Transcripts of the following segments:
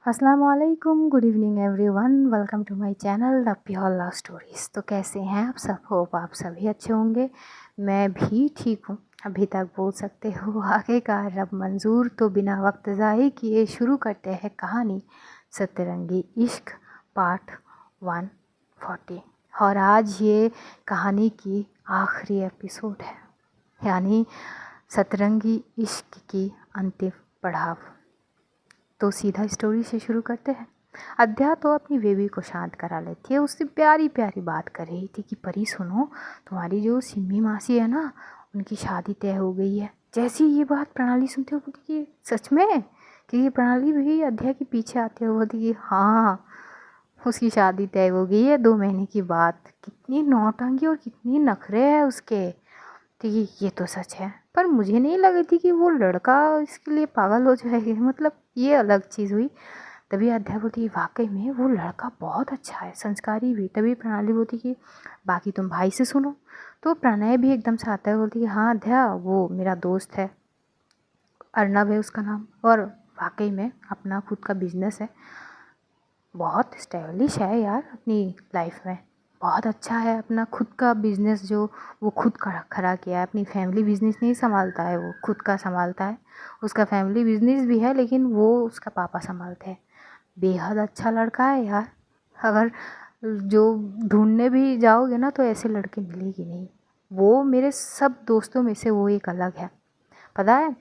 अस्सलामुअलैकुम, good evening everyone. Welcome to my channel the pure love stories. तो कैसे हैं आप सब? होप आप सभी अच्छे होंगे। मैं भी ठीक हूँ, अभी तक बोल सकते हो। आगे का रब मंजूर। तो बिना वक्त ज़ाये किए शुरू करते हैं कहानी सतरंगी इश्क पार्ट 140। और आज ये कहानी की आखिरी एपिसोड है, यानी सतरंगी इश्क की अंतिम पड़ाव। तो सीधा स्टोरी से शुरू करते हैं। अध्या तो अपनी बेबी को शांत करा लेती है, उससे प्यारी प्यारी बात कर रही थी कि परी सुनो, तुम्हारी जो सिम्मी मासी है ना, उनकी शादी तय हो गई है। जैसी ये बात प्रणाली सुनते हो बोलती कि सच में? कि ये प्रणाली भी अध्या के पीछे आते हो बोलती कि हाँ, उसकी शादी तय हो गई है 2 महीने की बात। कितनी नौटंकी और कितनी नखरे है उसके। तो ये तो सच है, पर मुझे नहीं लगी थी कि वो लड़का इसके लिए पागल हो जाएगा। मतलब ये अलग चीज़ हुई। तभी अध्या बोलती वाकई में वो लड़का बहुत अच्छा है, संस्कारी भी। तभी प्रणाली बोलती कि बाकी तुम भाई से सुनो। तो प्रणय भी एकदम से आता है, बोलती कि हाँ अध्या, वो मेरा दोस्त है, अर्नब है उसका नाम, और वाकई में अपना खुद का बिजनेस है, बहुत स्टाइलिश है यार अपनी लाइफ में, बहुत अच्छा है अपना खुद का बिज़नेस जो वो खुद खड़ा किया है। अपनी फैमिली बिज़नेस नहीं संभालता है, वो खुद का संभालता है। उसका फैमिली बिज़नेस भी है, लेकिन वो उसका पापा संभालते हैं। बेहद अच्छा लड़का है यार। अगर जो ढूंढने भी जाओगे ना तो ऐसे लड़के मिलेगी नहीं। वो मेरे सब दोस्तों में से वो एक अलग है। पता है,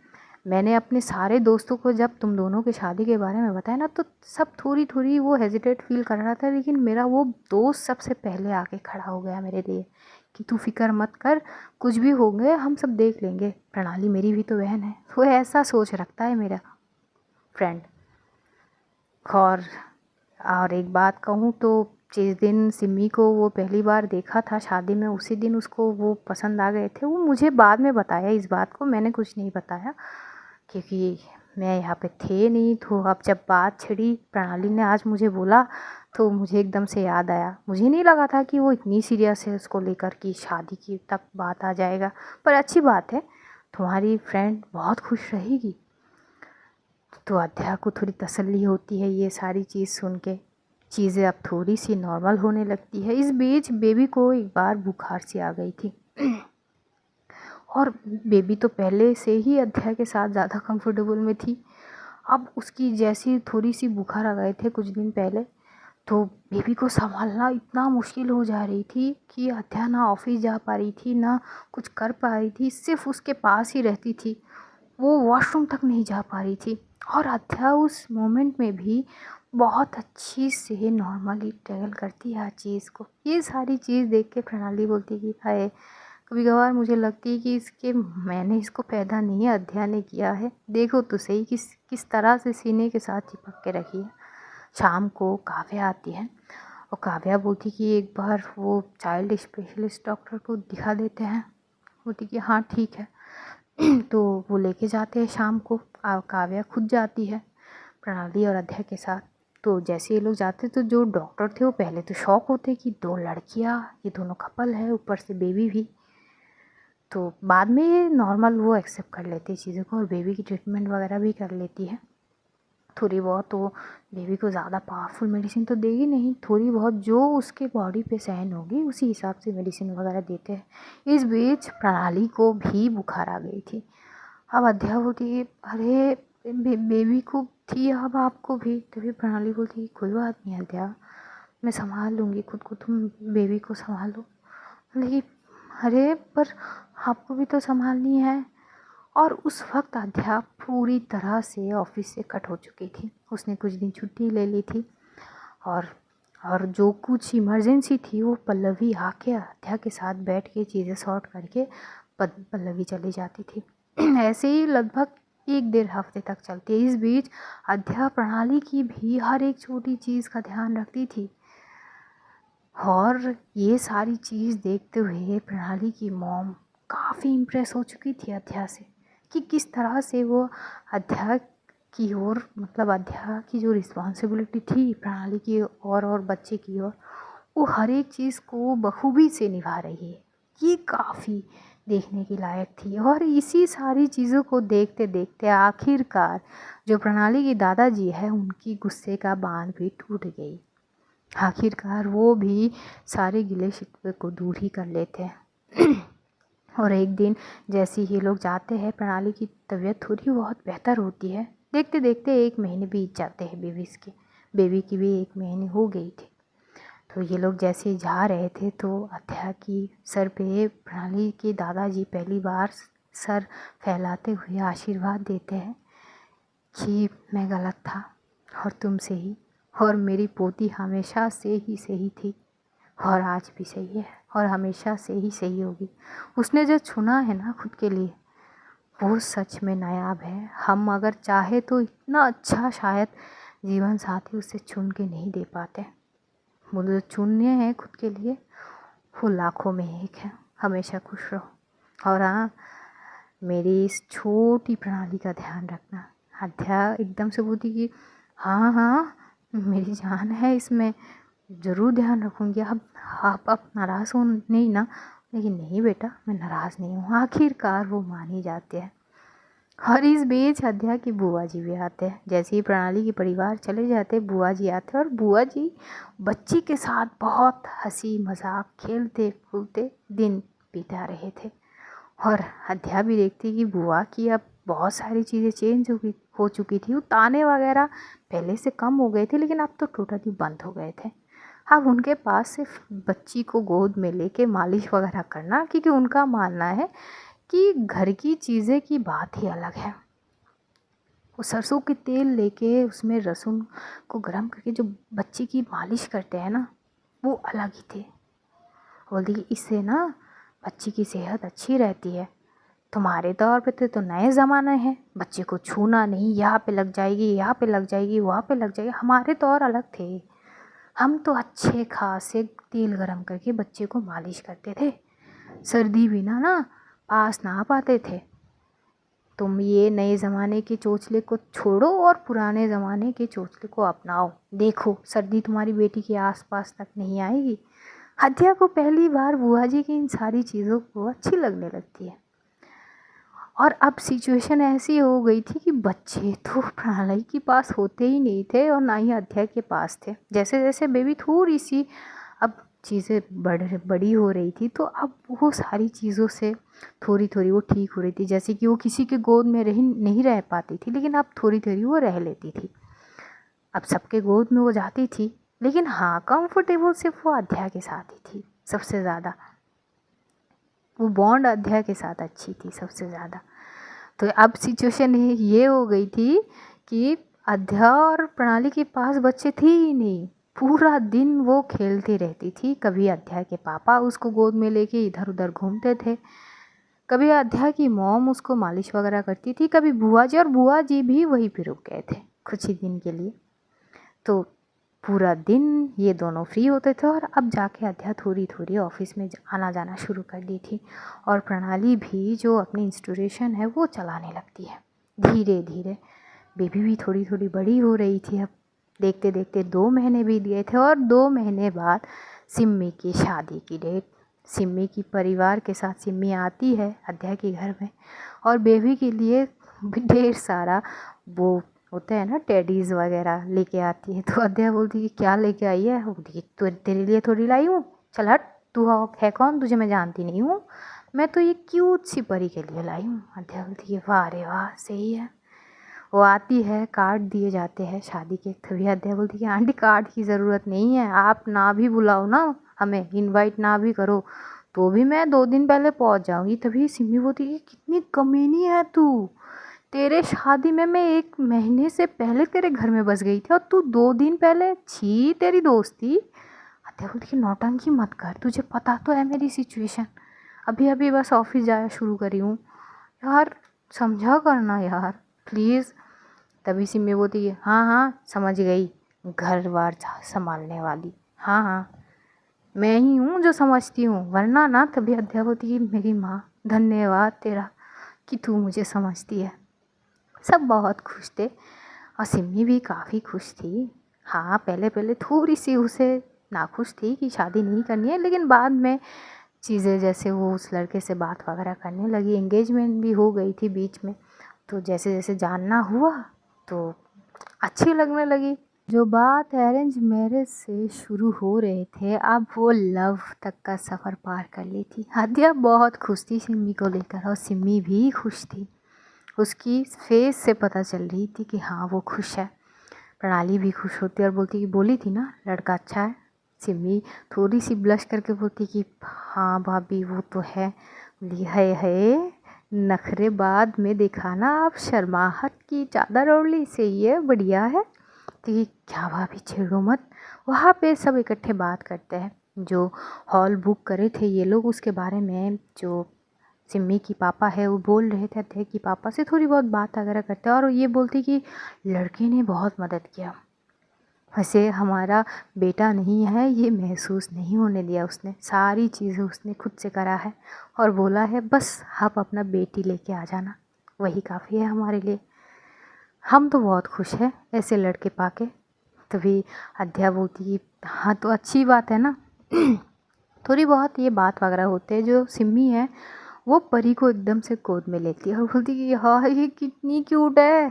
मैंने अपने सारे दोस्तों को जब तुम दोनों की शादी के बारे में बताया ना, तो सब थोड़ी थोड़ी वो हेजिटेट फील कर रहा था, लेकिन मेरा वो दोस्त सबसे पहले आके खड़ा हो गया मेरे लिए कि तू फिक्र मत कर, कुछ भी हो गए हम सब देख लेंगे, प्रणाली मेरी भी तो बहन है। वो ऐसा सोच रखता है मेरा फ्रेंड। और एक बात कहूँ तो जिस दिन सिमी को वो पहली बार देखा था शादी में, उसी दिन उसको वो पसंद आ गए थे। वो मुझे बाद में बताया इस बात को, मैंने कुछ नहीं बताया क्योंकि मैं यहाँ पे थे नहीं। तो अब जब बात छिड़ी, प्रणाली ने आज मुझे बोला, तो मुझे एकदम से याद आया। मुझे नहीं लगा था कि वो इतनी सीरियस है उसको लेकर कि शादी की तक बात आ जाएगा। पर अच्छी बात है, तुम्हारी फ्रेंड बहुत खुश रहेगी। तो अध्या को थोड़ी तसल्ली होती है ये सारी चीज़ सुन के। चीज़ें अब थोड़ी सी नॉर्मल होने लगती है। इस बीच बेबी को एक बार बुखार सी आ गई थी और बेबी तो पहले से ही अध्या के साथ ज़्यादा कंफर्टेबल में थी। अब उसकी जैसी थोड़ी सी बुखार आ गए थे कुछ दिन पहले, तो बेबी को संभालना इतना मुश्किल हो जा रही थी कि अध्या ना ऑफिस जा पा रही थी, ना कुछ कर पा रही थी, सिर्फ उसके पास ही रहती थी। वो वॉशरूम तक नहीं जा पा रही थी। और अध्या उस मोमेंट में भी बहुत अच्छी से नॉर्मली टैकल करती है हर चीज़ को। ये सारी चीज़ देख के प्रणाली बोलती कि हाय, कभी कभार मुझे लगती है कि मैंने इसको पैदा नहीं अध्या ने किया है। देखो तो सही किस किस तरह से सीने के साथ चिपक के रखी है। शाम को काव्या आती है और काव्या बोलती कि एक बार वो चाइल्ड स्पेशलिस्ट डॉक्टर को दिखा देते हैं। बोलती कि हाँ ठीक है। तो वो लेके जाते हैं शाम को। काव्या खुद जाती है प्रणाली और अध्या के साथ। तो जैसे ये लोग जाते तो जो डॉक्टर थे वो पहले तो शॉक होते कि 2 लड़कियां, ये दोनों कपल है, ऊपर से बेबी भी। तो बाद में ये नॉर्मल वो एक्सेप्ट कर लेती है चीज़ों को और बेबी की ट्रीटमेंट वगैरह भी कर लेती है थोड़ी बहुत। तो बेबी को ज़्यादा पावरफुल मेडिसिन तो देगी नहीं, थोड़ी बहुत जो उसके बॉडी पे सहन होगी उसी हिसाब से मेडिसिन वगैरह देते हैं। इस बीच प्रणाली को भी बुखार आ गई थी। अब अध्या बोलती है अरे बेबी को थी, अब आपको भी। तभी प्रणाली बोलती है कोई बात नहीं अध्या, मैं संभाल लूँगी खुद को, तुम बेबी को संभालो। लेकिन अरे पर आपको भी तो संभालनी है। और उस वक्त अध्या पूरी तरह से ऑफिस से कट हो चुकी थी। उसने कुछ दिन छुट्टी ले ली थी और जो कुछ इमरजेंसी थी वो पल्लवी आके अध्या के साथ बैठ के चीज़ें सॉर्ट करके पल्लवी चली जाती थी। ऐसे ही लगभग 1 डेढ़ हफ्ते तक चलती है। इस बीच अध्या प्रणाली की भी हर एक छोटी चीज़ का ध्यान रखती थी। और ये सारी चीज़ देखते हुए प्रणाली की मॉम काफ़ी इम्प्रेस हो चुकी थी अध्या से कि किस तरह से वो अध्या की ओर, मतलब अध्या की जो रिस्पॉन्सिबिलिटी थी प्रणाली की और बच्चे की ओर, वो हर एक चीज़ को बखूबी से निभा रही है। ये काफ़ी देखने की लायक थी। और इसी सारी चीज़ों को देखते देखते आखिरकार जो प्रणाली की दादाजी है उनकी गुस्से का बांध भी टूट गई। आखिरकार वो भी सारे गिले शिकवे को दूर ही कर लेते हैं। और एक दिन जैसे ही ये लोग जाते हैं, प्रणाली की तबीयत थोड़ी बहुत बेहतर होती है। देखते देखते 1 महीने बीत जाते हैं बेबी की भी 1 महीने हो गई थी। तो ये लोग जैसे जा रहे थे तो अध्या की सर पे प्रणाली के दादाजी पहली बार सर फैलाते हुए आशीर्वाद देते हैं कि मैं गलत था और तुमसे ही, और मेरी पोती हमेशा से ही सही थी और आज भी सही है और हमेशा से ही सही होगी। उसने जो चुना है ना खुद के लिए, वो सच में नायाब है। हम अगर चाहे तो इतना अच्छा शायद जीवन साथी उसे चुन के नहीं दे पाते। वो जो चुने हैं खुद के लिए, वो लाखों में एक है। हमेशा खुश रहो। और हाँ, मेरी इस छोटी प्रणाली का ध्यान रखना। अध्या एकदम से बोलती कि हाँ हाँ मेरी जान है, इसमें ज़रूर ध्यान रखूँगी। आप नाराज़ हो नहीं ना? लेकिन नहीं बेटा, मैं नाराज़ नहीं हूँ। आखिरकार वो मान ही जाते हैं। और इस बीच अध्या की बुआ जी भी आते हैं। जैसे ही प्रणाली के परिवार चले जाते, बुआ जी आते हैं और बुआ जी बच्ची के साथ बहुत हंसी मजाक खेलते फूलते दिन बिता रहे थे। और अध्या भी देखती कि बुआ की अब बहुत सारी चीज़ें चेंज हो चुकी थी। वो ताने वगैरह पहले से कम हो गए थे, लेकिन अब तो टोटली बंद हो गए थे। अब उनके पास सिर्फ बच्ची को गोद में लेके मालिश वगैरह करना, क्योंकि उनका मानना है कि घर की चीज़ें की बात ही अलग है। वो सरसों के तेल लेके उसमें लहसुन को गर्म करके जो बच्ची की मालिश करते हैं ना, वो अलग ही थे। बोलती कि इससे ना बच्ची की सेहत अच्छी रहती है। तुम्हारे दौर पे तो नए ज़माने हैं, बच्चे को छूना नहीं, यहाँ पे लग जाएगी, यहाँ पे लग जाएगी, वहाँ पे लग जाएगी। हमारे दौर अलग थे। हम तो अच्छे खासे तेल गरम करके बच्चे को मालिश करते थे। सर्दी भी ना पास ना पाते थे। तुम ये नए ज़माने के चोचले को छोड़ो और पुराने ज़माने के चोचले को अपनाओ। देखो सर्दी तुम्हारी बेटी के आसपास तक नहीं आएगी। अध्या को पहली बार बुआ जी की इन सारी चीज़ों को अच्छी लगने लगती है। और अब सिचुएशन ऐसी हो गई थी कि बच्चे तो प्रणाली के पास होते ही नहीं थे और ना ही अध्या के पास थे। जैसे जैसे बेबी थोड़ी सी अब चीज़ें बड़ी हो रही थी, तो अब वो सारी चीज़ों से थोड़ी थोड़ी वो ठीक हो रही थी। जैसे कि वो किसी के गोद में नहीं रह पाती थी, लेकिन अब थोड़ी थोड़ी वो रह लेती थी। अब सबके गोद में वो जाती थी, लेकिन हाँ कंफर्टेबल सिर्फ वो अध्या के साथ ही थी। सबसे ज़्यादा वो बॉन्ड अध्या के साथ अच्छी थी सबसे ज़्यादा। तो अब सिचुएशन ये हो गई थी कि अध्या और प्रणाली के पास बच्चे थे ही नहीं। पूरा दिन वो खेलती रहती थी। कभी अध्या के पापा उसको गोद में लेके इधर उधर घूमते थे, कभी अध्या की मॉम उसको मालिश वगैरह करती थी, कभी बुआ जी, और बुआ जी भी वहीं पे रुक गए थे कुछ ही दिन के लिए। तो पूरा दिन ये दोनों फ्री होते थे। और अब जाके अध्या थोड़ी थोड़ी ऑफिस में आना जाना शुरू कर दी थी। और प्रणाली भी जो अपनी इंस्टीट्यूशन है वो चलाने लगती है धीरे धीरे। बेबी भी थोड़ी थोड़ी बड़ी हो रही थी। अब देखते देखते 2 महीने बीत गए थे और 2 महीने बाद सिम्मी की शादी की डेट। सिम्मी की परिवार के साथ सिम्मी आती है अध्या के घर में और बेबी के लिए ढेर सारा वो होता है ना टेडीज़ वगैरह लेके आती है। तो अध्या बोलती है कि क्या लेके आई है? बोलती है तो तेरे लिए थोड़ी लाई हूँ, चल हट, तू है कौन, तुझे मैं जानती नहीं हूँ, मैं तो ये क्यूट सी परी के लिए लाई हूँ। अध्या बोलती है वाह रे वाह, सही है। वो आती है, कार्ड दिए जाते हैं शादी के। तभी अध्या बोलती है आंटी कार्ड की ज़रूरत नहीं है, आप ना भी बुलाओ ना, हमें इनवाइट ना भी करो तो भी मैं 2 दिन पहले पहुंच जाऊंगी। तभी सिमी बोलती है कितनी कमीनी है तू, तेरे शादी में मैं 1 महीने से पहले तेरे घर में बस गई थी और तू 2 दिन पहले, छी तेरी दोस्ती। अध्या बोलती है नौटंकी मत कर, तुझे पता तो है मेरी सिचुएशन, अभी अभी बस ऑफिस जाया शुरू करी हूँ यार, समझा करना यार प्लीज़। तभी सिमी बोलती है हाँ हाँ समझ गई, घर बार संभालने वाली, हाँ हाँ मैं ही हूँ जो समझती हूँ, वरना ना। तभी अध्या बोलती है मेरी माँ धन्यवाद तेरा कि तू मुझे समझती है। सब बहुत खुश थे और सिमी भी काफ़ी खुश थी। हाँ पहले पहले थोड़ी सी उसे नाखुश थी कि शादी नहीं करनी है, लेकिन बाद में चीज़ें, जैसे वो उस लड़के से बात वगैरह करने लगी, एंगेजमेंट भी हो गई थी बीच में, तो जैसे जैसे जानना हुआ तो अच्छी लगने लगी। जो बात अरेंज मैरिज से शुरू हो रहे थे, अब वो लव तक का सफ़र पार कर ली थी। आद्या बहुत खुश थी सिमी को लेकर, और सिमी भी खुश थी। उसकी फेस से पता चल रही थी कि हाँ वो खुश है। प्रणाली भी खुश होती और बोली थी ना लड़का अच्छा है। सिमी थोड़ी सी ब्लश करके बोलती कि हाँ भाभी वो तो है। बोली है नखरे बाद में दिखाना, आप शर्माहट की चादर ओढ़ ली, सही है बढ़िया है। तो ये क्या भाभी छेड़ो मत। वहाँ पे सब इकट्ठे बात करते हैं। जो हॉल बुक करे थे ये लोग, उसके बारे में जो सिमी की पापा है वो बोल रहे थे अध्यय की पापा से, थोड़ी बहुत बात वगैरह करते हैं। और ये बोलती कि लड़के ने बहुत मदद किया, वैसे हमारा बेटा नहीं है ये महसूस नहीं होने दिया, उसने सारी चीज़ें उसने खुद से करा है। और बोला है बस आप अपना बेटी लेके आ जाना, वही काफ़ी है हमारे लिए। हम तो बहुत खुश हैं ऐसे लड़के पाके। तभी अध्या बोलती कि हाँ तो अच्छी बात है ना। थोड़ी बहुत ये बात वगैरह होते हैं। जो सिमी है वो परी को एकदम से गोद में लेती है और बोलती कि हाँ ये कितनी क्यूट है।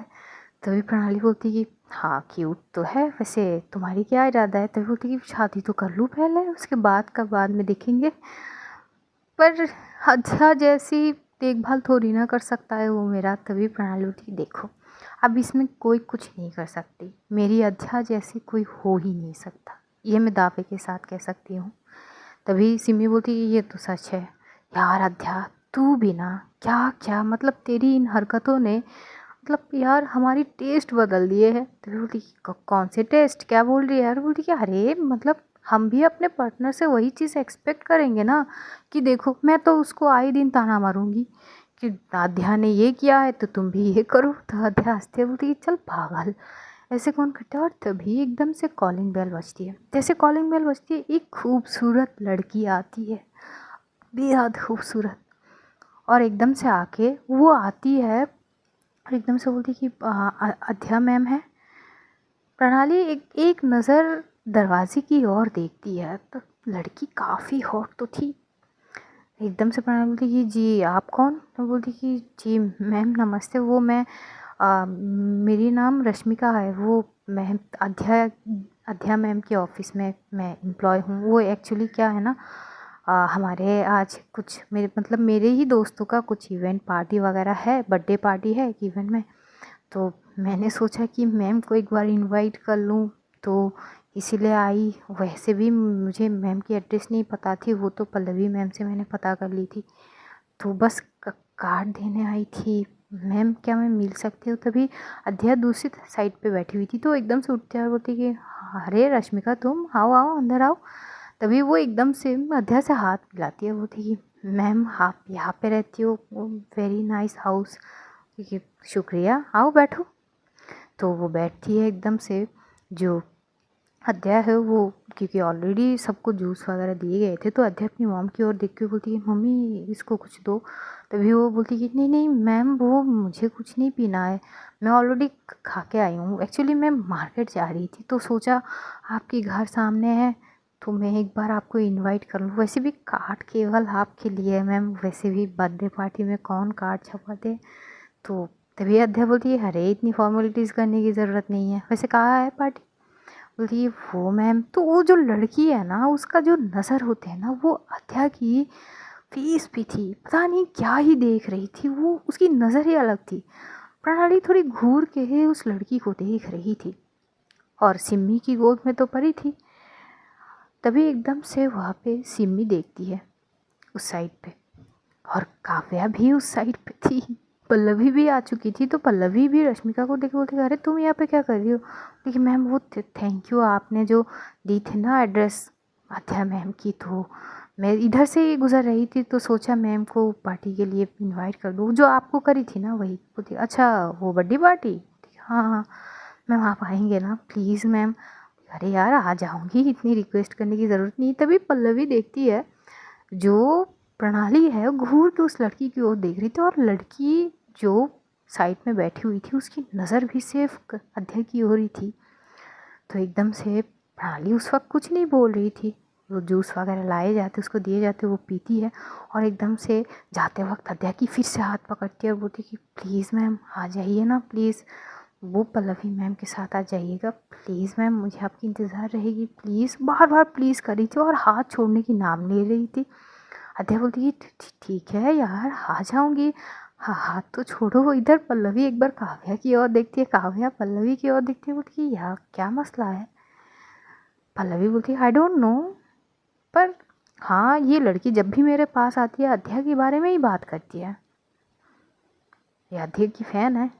तभी प्रणाली बोलती कि हाँ क्यूट तो है, वैसे तुम्हारी क्या इरादा है। तभी बोलती कि शादी तो कर लूँ पहले, उसके बाद का बाद में देखेंगे। पर अच्छा जैसी देखभाल थोड़ी ना कर सकता है वो मेरा। तभी प्रणाली बोलती कि देखो अब इसमें कोई कुछ नहीं कर सकती, मेरी अध्या जैसी कोई हो ही नहीं सकता, ये मैं दावे के साथ कह सकती हूँ। तभी सिमी बोलती कि ये तो सच है। यार अध्या तू भी ना, क्या क्या मतलब तेरी इन हरकतों ने मतलब यार हमारी टेस्ट बदल दिए हैं। तभी बोलती कौन से टेस्ट, क्या बोल रही है यार। बोलती कि अरे मतलब हम भी अपने पार्टनर से वही चीज़ एक्सपेक्ट करेंगे ना, कि देखो मैं तो उसको आए दिन ताना मारूंगी कि आध्या ने ये किया है तो तुम भी ये करो। तो आध्या हंसते बोलती कि चल पागल, ऐसे कौन करता है। और तभी एकदम से कॉलिंग बेल बजती है। जैसे कॉलिंग बेल बजती है एक खूबसूरत लड़की आती है, बेहद खूबसूरत। और एकदम से आके वो आती है और एकदम से बोलती कि अध्या मैम है। प्रणाली एक नज़र दरवाजे की ओर देखती है तो लड़की काफ़ी हॉट तो थी। एकदम से प्रणाली बोलती कि जी आप कौन। तो बोलती कि जी मैम नमस्ते, वो मैं मेरी नाम रश्मिका है, वो मैं अध्या मैम के ऑफिस में मैं एम्प्लॉय हूँ। वो एक्चुअली क्या है ना, हमारे आज कुछ मेरे ही दोस्तों का कुछ इवेंट पार्टी वगैरह है, बर्थडे पार्टी है एक इवेंट में। तो मैंने सोचा कि मैम को एक बार इनवाइट कर लूँ, तो इसीलिए आई। वैसे भी मुझे मैम की एड्रेस नहीं पता थी, वो तो पल्लवी मैम से मैंने पता कर ली थी। तो बस कार्ड देने आई थी। मैम क्या मैं मिल सकती हूँ। तभी अध्या दूसरी साइड पे बैठी हुई थी, तो एकदम से उठते और बोलती कि अरे रश्मिका तुम आओ आओ अंदर आओ। तभी वो एकदम से अध्या से हाथ मिलाती है, बोलती कि मैम आप यहाँ पे रहती हो, वेरी नाइस हाउस। कि शुक्रिया, आओ बैठो। तो वो बैठती है एकदम से। जो अध्या है वो, क्योंकि ऑलरेडी सबको जूस वगैरह दिए गए थे, तो अध्या अपनी मॉम की ओर देख के बोलती है मम्मी इसको कुछ दो। तभी वो बोलती कि नहीं नहीं मैम वो मुझे कुछ नहीं पीना है, मैं ऑलरेडी खा के आई हूँ। एक्चुअली मैं मार्केट जा रही थी तो सोचा आपके घर सामने है तो मैं एक बार आपको इनवाइट कर लूँ। वैसे भी कार्ड केवल आपके लिए है मैम, वैसे भी बर्थडे पार्टी में कौन कार्ड छपाते। तो तभी अध्या बोलती है अरे इतनी फॉर्मेलिटीज़ करने की ज़रूरत नहीं है, वैसे कहाँ है पार्टी। बोलती है वो मैम, तो वो जो लड़की है ना उसका जो नज़र होते हैं ना वो अध्या की फेस पे थी, पता नहीं क्या ही देख रही थी वो, उसकी नज़र ही अलग थी। प्रणाली थोड़ी घूर के उस लड़की को देख रही थी और सिम्मी की गोद में तो परी थी। तभी एकदम से वहाँ पे सिम्मी देखती है उस साइड पे, और काव्या भी उस साइड पे थी। पल्लवी भी आ चुकी थी, तो पल्लवी भी रश्मिका को देख बोलती अरे तुम यहाँ पे क्या कर रही हो। देखिए मैम वो थैंक यू आपने जो दी थी ना एड्रेस आध्या मैम की, तो मैं इधर से ही गुजर रही थी तो सोचा मैम को पार्टी के लिए इनवाइट कर दूँ, जो आपको करी थी ना वही। बोलती अच्छा वो बर्थडे पार्टी। हाँ हाँ मैम आप आएंगे ना प्लीज़ मैम। अरे यार आ जाऊँगी, इतनी रिक्वेस्ट करने की ज़रूरत नहीं। तभी पल्लवी देखती है जो प्रणाली है घूर के उस लड़की की ओर देख रही थी, और लड़की जो साइड में बैठी हुई थी उसकी नज़र भी सिर्फ अध्या की ओर ही थी। तो एकदम से प्रणाली उस वक्त कुछ नहीं बोल रही थी, वो जूस वगैरह लाए जाते उसको दिए जाते, वो पीती है और एकदम से जाते वक्त अद्या की फिर से हाथ पकड़ती है और बोलती कि प्लीज़ मैम आ जाइए ना प्लीज़, वो पल्लवी मैम के साथ आ जाइएगा प्लीज़ मैम, मुझे आपकी इंतज़ार रहेगी प्लीज़, बार बार प्लीज़ कर रही थी और हाथ छोड़ने की नाम ले रही थी। अद्या बोलती कि ठीक है यार आ जाऊँगी, हाँ हाथ तो छोड़ो। इधर पल्लवी एक बार काव्या की ओर देखती है, काव्या पल्लवी की ओर देखती है, बोलती है यार क्या मसला है। पल्लवी बोलती है आई डोंट नो, पर हाँ ये लड़की जब भी मेरे पास आती है अद्या के बारे में ही बात करती है, ये अद्या की फ़ैन है।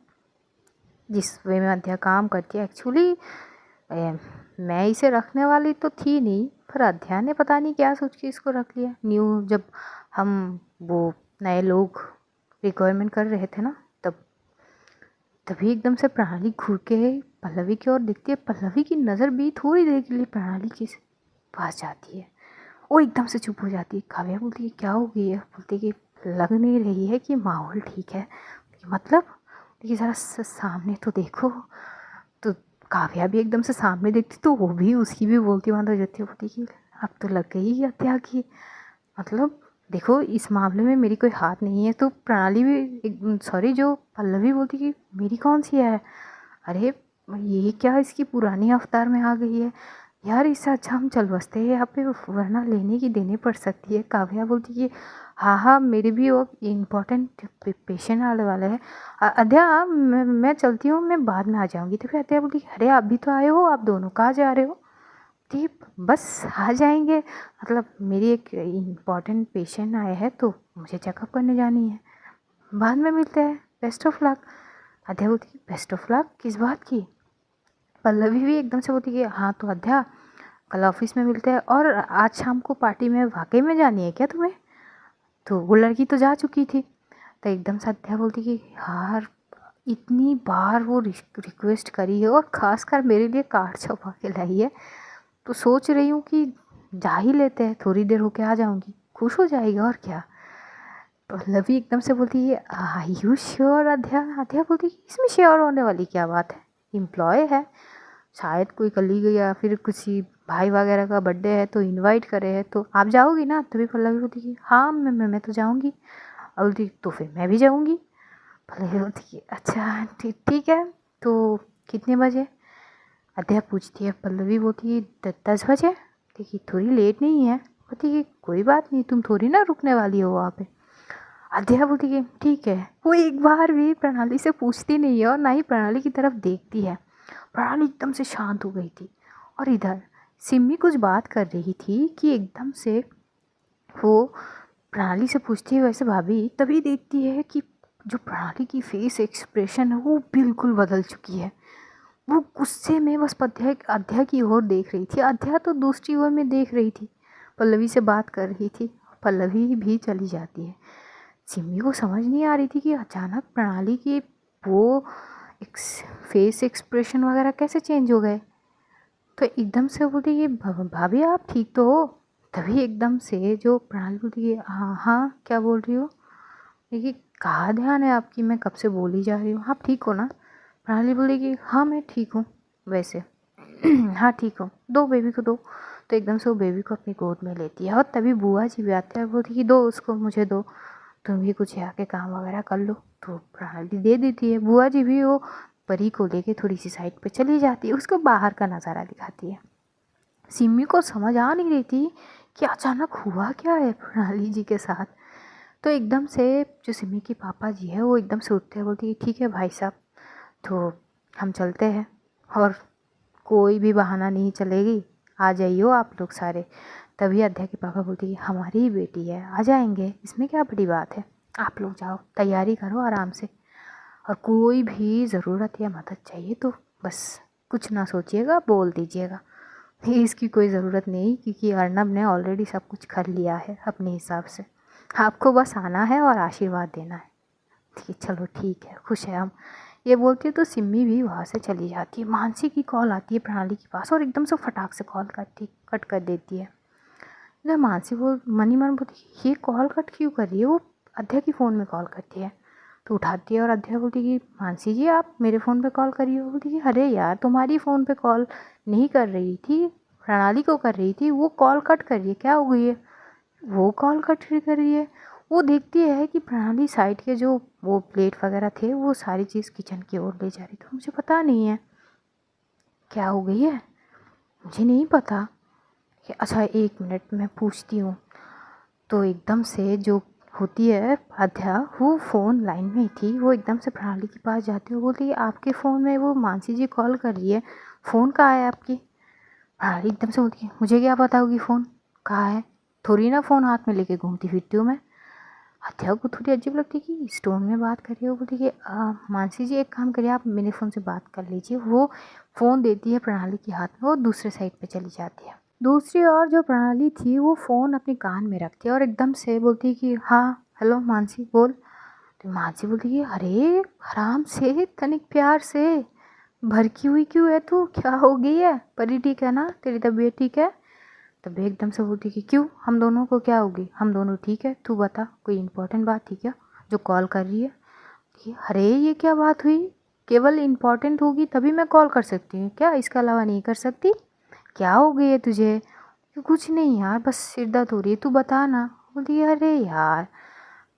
जिस वे में अद्या काम करती है एक्चुअली मैं इसे रखने वाली तो थी नहीं, पर अद्या ने पता नहीं क्या सोच के इसको रख लिया। न्यू जब हम वो नए लोग रिक्वायरमेंट कर रहे थे ना, तभी एकदम से प्रणाली घूर के पल्लवी की ओर दिखती है। पल्लवी की नज़र भी थोड़ी देर के लिए प्रणाली के पास जाती है, वो एकदम से चुप हो जाती है। काव्या बोलती है क्या हो गई है, बोलती है कि लग नहीं रही है कि माहौल ठीक है। मतलब देखिए ज़रा सामने तो देखो, तो काव्या भी एकदम से सामने देखती तो वो भी उसकी भी बोलती वहाँ जाती, बोलती कि अब तो लग गई हत्या की, मतलब देखो इस मामले में मेरी कोई हाथ नहीं है। तो प्रणाली भी सॉरी जो पल्लवी बोलती कि मेरी कौन सी है, अरे ये क्या इसकी पुरानी अवतार में आ गई है यार, इससे अच्छा हम चल बसते हैं यहाँ पे, वरना लेने की देनी पड़ सकती है। काव्या बोलती कि हाँ हाँ मेरे भी वो इम्पोर्टेंट पेशेंट आने वाला है। अद्या मैं चलती हूँ, मैं बाद में आ जाऊँगी। तो फिर अद्या बोलती अरे आप भी तो आए हो, आप दोनों कहाँ जा रहे हो। ठीक बस आ जाएंगे, मतलब मेरी एक इम्पॉर्टेंट पेशेंट आए हैं तो मुझे चेकअप करने जानी है, बाद में मिलते हैं, बेस्ट ऑफ लक। अध्या बोलती बेस्ट ऑफ लक किस बात की। पल्लवी भी एकदम से बोलती कि हाँ तो अध्या कल ऑफिस में मिलते हैं, और आज शाम को पार्टी में वाकई में जानी है क्या तुम्हें। तो वो लड़की तो जा चुकी थी, तो एकदम से अध्या बोलती कि यार इतनी बार वो रिक्वेस्ट करी है और ख़ासकर मेरे लिए कार्ड छपा के लाई है, तो सोच रही हूँ कि जा ही लेते हैं, थोड़ी देर होके आ जाऊँगी, खुश हो जाएगा और क्या। पल्लवी एकदम से बोलती है आई यू श्योर अध्या। अध्या बोलती है इसमें श्योर होने वाली क्या बात है, एम्प्लॉय है, शायद कोई कलीग या फिर किसी भाई वगैरह का बर्थडे है तो इनवाइट करे है, तो आप जाओगी ना। तभी पल्लवी बोलती है हाँ मैं तो जाऊँगी। और बोलती तो फिर मैं भी जाऊँगी। पल्लवी बोलती है अच्छा ठीक है, तो कितने बजे। अध्या पूछती है, पल्लवी बोलती है 10 बजे। देखिए थोड़ी लेट नहीं है। बोलती है कोई बात नहीं, तुम थोड़ी ना रुकने वाली हो वहाँ पे। अध्या बोलती है ठीक है। वो एक बार भी प्रणाली से पूछती नहीं है और ना ही प्रणाली की तरफ देखती है। प्रणाली एकदम से शांत हो गई थी, और इधर सिमी कुछ बात कर रही थी कि एकदम से वो प्रणाली से पूछती है वैसे भाभी, तभी देखती है कि जो प्रणाली की फेस एक्सप्रेशन है वो बिल्कुल बदल चुकी है। वो गुस्से में बस अध्या की ओर देख रही थी, अध्या तो दूसरी ओर में देख रही थी, पल्लवी से बात कर रही थी। पल्लवी भी चली जाती है। सिमी को समझ नहीं आ रही थी कि अचानक प्रणाली की वो फेस एक्सप्रेशन वगैरह कैसे चेंज हो गए। तो एकदम से बोलती ये भाभी आप ठीक तो हो। तभी एकदम से जो प्रणाली बोलती है हाँ हाँ क्या बोल रही हो, देखिए कहाँ ध्यान है आपकी, मैं कब से बोली जा रही हूँ, आप ठीक हो ना। प्रणाली बोलेगी हाँ मैं ठीक हूँ वैसे। हाँ ठीक हूँ, दो बेबी को दो। तो एकदम से वो बेबी को अपनी गोद में लेती है, और तभी बुआ जी भी आते हैं, बोलती कि दो उसको, मुझे दो, तुम भी कुछ यहाँ के काम वगैरह कर लो। तो प्रणाली दे देती है। बुआ जी भी वो परी को लेके थोड़ी सी साइड पे चली जाती है, उसको बाहर का नज़ारा दिखाती है। सिमी को समझ आ नहीं रही थी कि अचानक हुआ क्या है प्रणाली जी के साथ। तो एकदम से जो सिमी के पापा जी है वो एकदम से उठते हैं, बोलती है ठीक है भाई साहब, तो हम चलते हैं, और कोई भी बहाना नहीं चलेगी, आ जाइयो आप लोग सारे। तभी अध्या के पापा बोलती है हमारी ही बेटी है, आ जाएंगे, इसमें क्या बड़ी बात है, आप लोग जाओ तैयारी करो आराम से, और कोई भी ज़रूरत या मदद चाहिए तो बस कुछ ना सोचिएगा, बोल दीजिएगा। इसकी कोई ज़रूरत नहीं, क्योंकि अर्नब ने ऑलरेडी सब कुछ कर लिया है अपने हिसाब से, आपको बस आना है और आशीर्वाद देना है। ठीक चलो ठीक है, खुश है हम। ये बोलती है तो सिम्मी भी वहाँ से चली जाती है। मानसी की कॉल आती है प्रणाली के पास, और एकदम से फटाक से कॉल कट कर देती है। ना मानसी मनी मन बोलती है ये कॉल कट क्यों कर रही है, वो अध्या की फ़ोन में कॉल करती है। तो उठाती है और अध्या बोलती कि मानसी जी आप मेरे फ़ोन पे कॉल करी हो। बोलती कि अरे यार तुम्हारी फ़ोन पे कॉल नहीं कर रही थी, प्रणाली को कर रही थी, वो कॉल कट कर रही है। क्या हो गई है? वो कॉल कट कर रही है। वो देखती है कि प्रणाली साइड के जो वो प्लेट वगैरह थे वो सारी चीज़ किचन की ओर ले जा रही। तो मुझे पता नहीं है क्या हो गई है, मुझे नहीं पता। कि अच्छा 1 मिनट मैं पूछती हूँ। तो एकदम से जो होती है आध्या, वो फ़ोन लाइन में ही थी, वो एकदम से प्रणाली के पास जाती है, वो बोलती है आपके फ़ोन में वो मानसी जी कॉल कर रही है, फ़ोन कहाँ है आपकी? प्रणाली एकदम से बोलती है मुझे क्या पता होगी फ़ोन कहाँ है, थोड़ी ना फ़ोन हाथ में लेके घूमती फिरती हूँ मैं। आध्या को थोड़ी अजीब लगती है कि स्टोन में बात कर रही है। वो बोलती है कि मानसी जी एक काम करिए, आप मेरे फ़ोन से बात कर लीजिए। वो फ़ोन देती है प्रणाली के हाथ में, वो दूसरे साइड पे चली जाती है। दूसरी ओर जो प्रणाली थी वो फ़ोन अपने कान में रखती है और एकदम से बोलती है कि हाँ हेलो मानसी बोल। तो मानसी बोलती है अरे आराम से, तनिक प्यार से, भड़की हुई क्यों है तू, क्या हो गई है? परी ठीक है ना, तेरी तबीयत ठीक है? तब एकदम से बोलती कि क्यों, हम दोनों को क्या होगी, हम दोनों ठीक है, तू बता कोई इम्पोर्टेंट बात थी क्या जो कॉल कर रही है? कि अरे ये क्या बात हुई, केवल इम्पोर्टेंट होगी तभी मैं कॉल कर सकती हूँ क्या, इसके अलावा नहीं कर सकती? क्या हो गई है तुझे? कि कुछ नहीं यार, बस सिर दर्द हो रही है, तू बता ना। बोलती है अरे यार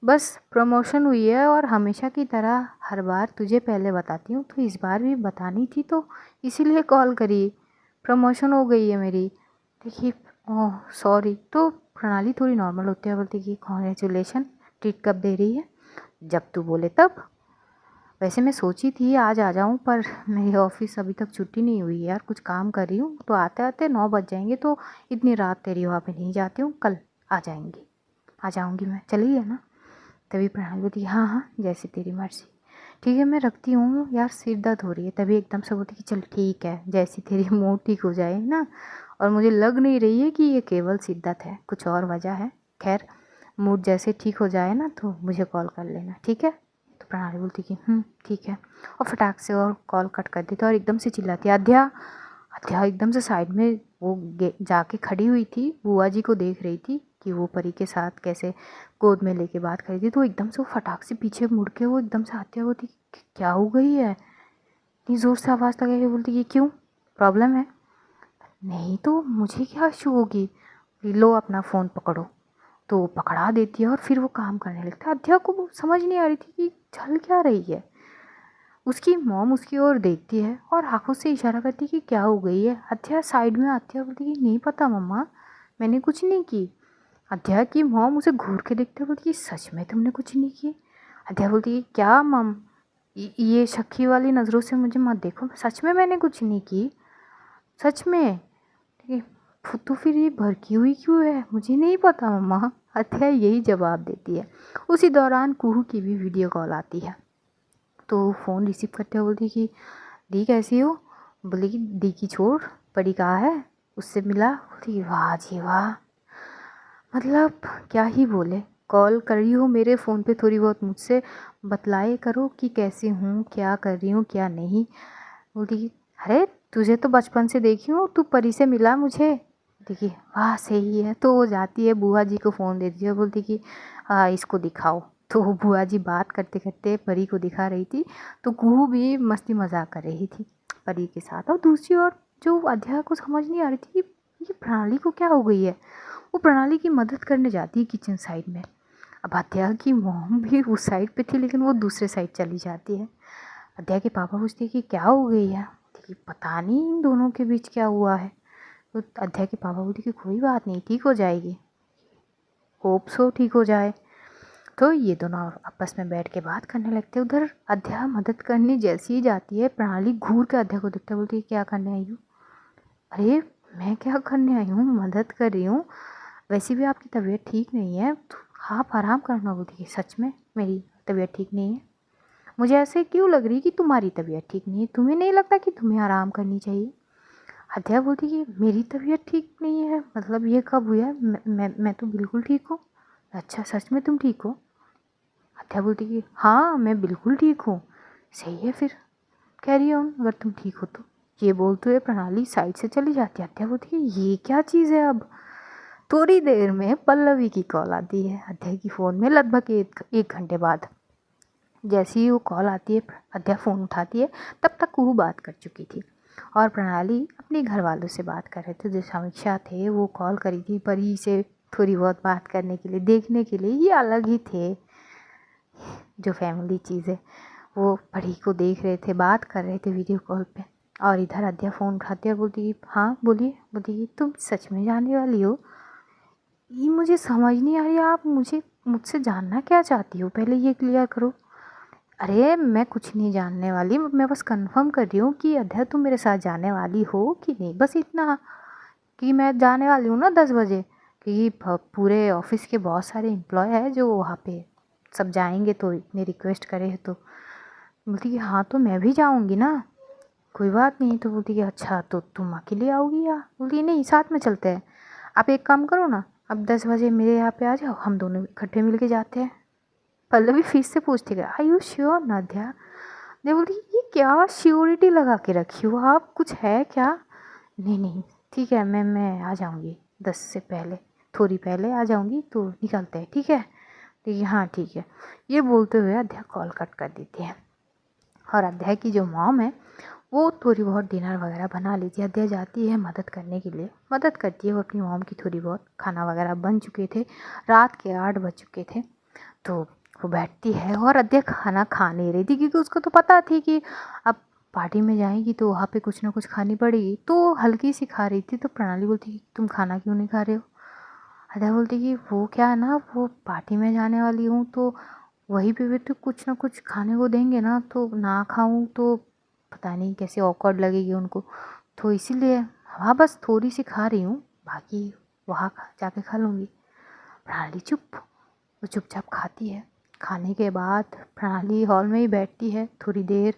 बस प्रमोशन हुई है और हमेशा की तरह हर बार तुझे पहले बताती हूँ, तो इस बार भी बतानी थी तो इसीलिए कॉल करी, प्रमोशन हो गई है मेरी। देखिए ओह सॉरी। तो प्रणाली थोड़ी नॉर्मल होती है, बोलती कि कॉन्ग्रेचुलेशन, ट्रीट कब दे रही है? जब तू बोले तब। वैसे मैं सोची थी आज आ जाऊँ, पर मेरी ऑफिस अभी तक छुट्टी नहीं हुई है यार, कुछ काम कर रही हूँ, तो आते आते 9 बज जाएंगे, तो इतनी रात तेरी वहाँ पे नहीं जाती हूँ, कल आ जाएंगी, आ जाऊँगी मैं, चली है ना? तभी प्रणाली बोलती हाँ हाँ जैसी तेरी मर्ज़ी। ठीक है मैं रखती हूँ यार, सिर दर्द हो रही है। तभी एकदम से बोलती कि चल ठीक है, जैसी तेरी मूड ठीक हो जाए ना। और मुझे लग नहीं रही है कि ये केवल सिर दर्द है, कुछ और वजह है। खैर मूड जैसे ठीक हो जाए ना तो मुझे कॉल कर लेना, ठीक है? तो प्रणाली बोलती कि ठीक है, और फटाक से और कॉल कट कर देती और एकदम से चिल्लाती अध्या। अध्या एकदम से साइड में वो जाके खड़ी हुई थी, बुआ जी को देख रही थी कि वो परी के साथ कैसे गोद में लेके बात कर रही थी। तो एकदम से वो फटाक से पीछे मुड़ के वो एकदम से आती है, बोलती क्या हो गई है, इतनी ज़ोर से आवाज़ लगा के बोलती कि क्यों, प्रॉब्लम है? नहीं तो मुझे क्या इशू होगी, लो अपना फ़ोन पकड़ो। तो वो पकड़ा देती है और फिर वो काम करने लगता है। अध्या को वो समझ नहीं आ रही थी कि चल क्या रही है। उसकी मॉम उसकी ओर देखती है और आंखों से इशारा करती है कि क्या हो गई है। अध्या साइड में आती है, बोलती कि नहीं पता मम्मा, मैंने कुछ नहीं की। अध्या की मॉम उसे घूर के देखते हुए बोलती कि सच में तुमने कुछ नहीं की? अध्या बोलती कि क्या मम, ये शक्की वाली नज़रों से मुझे मत देखो, सच में मैंने कुछ नहीं की, सच में। ठीक है, तो फिर ये भड़की हुई क्यों है? मुझे नहीं पता मम्मा, अत्या यही जवाब देती है। उसी दौरान कुहू की भी वीडियो कॉल आती है, तो फ़ोन रिसीव करते हुए बोलती कि दी कैसी हो? बोली कि दी की छोड़, परी कहाँ है, उससे मिला? बोलती वाह जी वाह, मतलब क्या ही बोले, कॉल कर रही हो मेरे फ़ोन पे, थोड़ी बहुत मुझसे बतलाए करो कि कैसी हूँ, क्या कर रही हूँ क्या नहीं। बोलती कि अरे तुझे तो बचपन से देखी हूँ, तू परी से मिला मुझे। देखिए वाह सही है। तो वो जाती है बुआ जी को फ़ोन देती है, बोलती कि इसको दिखाओ। तो वो बुआ जी बात करते करते परी को दिखा रही थी, तो कुहू भी मस्ती मजाक कर रही थी परी के साथ। और दूसरी ओर जो अध्याय को समझ नहीं आ रही थी कि ये प्रणाली को क्या हो गई है, वो प्रणाली की मदद करने जाती है किचन साइड में। अब अध्याय की मॉम भी उस साइड पे थी, लेकिन वो दूसरे साइड चली जाती है। अध्याय के पापा पूछते कि क्या हो गई है? कि पता नहीं इन दोनों के बीच क्या हुआ है। तो अध्याय के पापा बोलते कि कोई बात नहीं, ठीक हो जाएगी, होप सो ठीक हो जाए। तो ये दोनों आपस में बैठ के बात करने लगते। उधर अध्या मदद करने जैसी ही जाती है, प्रणाली घूर के अध्या को देखते बोलती है क्या करने आई हूँ? अरे मैं क्या करने आई हूँ, मदद कर रही हूँ, वैसे भी आपकी तबीयत ठीक नहीं है तो आप आराम करना। बोलती है सच में मेरी तबीयत ठीक नहीं है? मुझे ऐसे क्यों लग रही कि तुम्हारी तबीयत ठीक नहीं है, तुम्हें नहीं लगता कि तुम्हें आराम करनी चाहिए? अध्या बोलती कि मेरी तबीयत ठीक नहीं है मतलब ये कब हुआ? मैं तो बिल्कुल ठीक हूँ। अच्छा सच में तुम ठीक हो? अध्या बोलती कि हाँ मैं बिल्कुल ठीक हूँ। सही है फिर, कैरी ऑन अगर तुम ठीक हो तो। ये बोलते हुए प्रणाली साइड से चली जाती है। अध्या बोलती है ये क्या चीज़ है? अब थोड़ी देर में पल्लवी की कॉल आती है अध्या की फ़ोन में, लगभग एक घंटे बाद। जैसे ही वो कॉल आती है अध्या फ़ोन उठाती है, तब तक कुहू बात कर चुकी थी। और प्रणाली अपने घर वालों से बात कर रहे थे। जो समीक्षा थे वो कॉल करी थी परी से थोड़ी बहुत बात करने के लिए, देखने के लिए। ये अलग ही थे जो फैमिली चीज़ें, वो परी को देख रहे थे, बात कर रहे थे वीडियो कॉल पे। और इधर अद्या फ़ोन उठाती है और बोलती कि हाँ बोलिए। बोलती कि तुम सच में जाने वाली हो? ये मुझे समझ नहीं आ रही, आप मुझसे जानना क्या चाहती हो, पहले ये क्लियर करो। अरे मैं कुछ नहीं जानने वाली, मैं बस कंफर्म कर रही हूँ कि अद्या तुम मेरे साथ जाने वाली हो कि नहीं, बस इतना। कि मैं जाने वाली हूँ ना 10 बजे, कि पूरे ऑफिस के बहुत सारे एम्प्लॉय हैं जो वहाँ पे सब जाएंगे, तो इतनी रिक्वेस्ट करे है। तो बोलती कि हाँ तो मैं भी जाऊँगी ना, कोई बात नहीं। तो बोलती कि अच्छा तो तुम अकेले आओगी या? बोलती नहीं साथ में चलते हैं। आप एक काम करो ना, अब 10 बजे मेरे यहाँ पे आ जाओ, हम दोनों इकट्ठे मिल के जाते हैं। पल्लवी फिर से पूछती गया आई यू श्योर नाध्या? ने बोलती ये क्या श्योरिटी लगा के रखी हो आप, कुछ है क्या? नहीं नहीं ठीक है, मैं आ जाऊँगी 10 से पहले, थोड़ी पहले आ जाऊँगी, तो निकलते हैं ठीक है? ठीक है हाँ ठीक है। ये बोलते हुए अध्या कॉल कट कर देती है। और अध्या की जो मॉम है वो थोड़ी बहुत डिनर वगैरह बना लेती है। अध्या जाती है मदद करने के लिए, मदद करती है वो अपनी मॉम की थोड़ी बहुत। खाना वगैरह बन चुके थे, रात के 8 बज चुके थे। तो वो बैठती है और अध्या खाना खा नहीं रही थी, क्योंकि उसको तो पता थी कि अब पार्टी में जाएगी तो वहाँ पे कुछ ना कुछ खानी पड़ेगी, तो हल्की सी खा रही थी। तो प्रणाली बोलती कि तुम खाना क्यों नहीं खा रहे हो? अध्या बोलती कि वो क्या है ना, वो पार्टी में जाने वाली हूँ, तो वहीं पे भी तो कुछ ना कुछ खाने को देंगे ना, तो ना खाऊं तो पता नहीं कैसे ऑकवर्ड लगेगी उनको, तो इसीलिए हाँ बस थोड़ी सी खा रही हूँ, बाकी वहाँ जाके खा लूँगी। प्रणाली चुप, वो चुपचाप खाती है। खाने के बाद प्रणाली हॉल में ही बैठती है थोड़ी देर,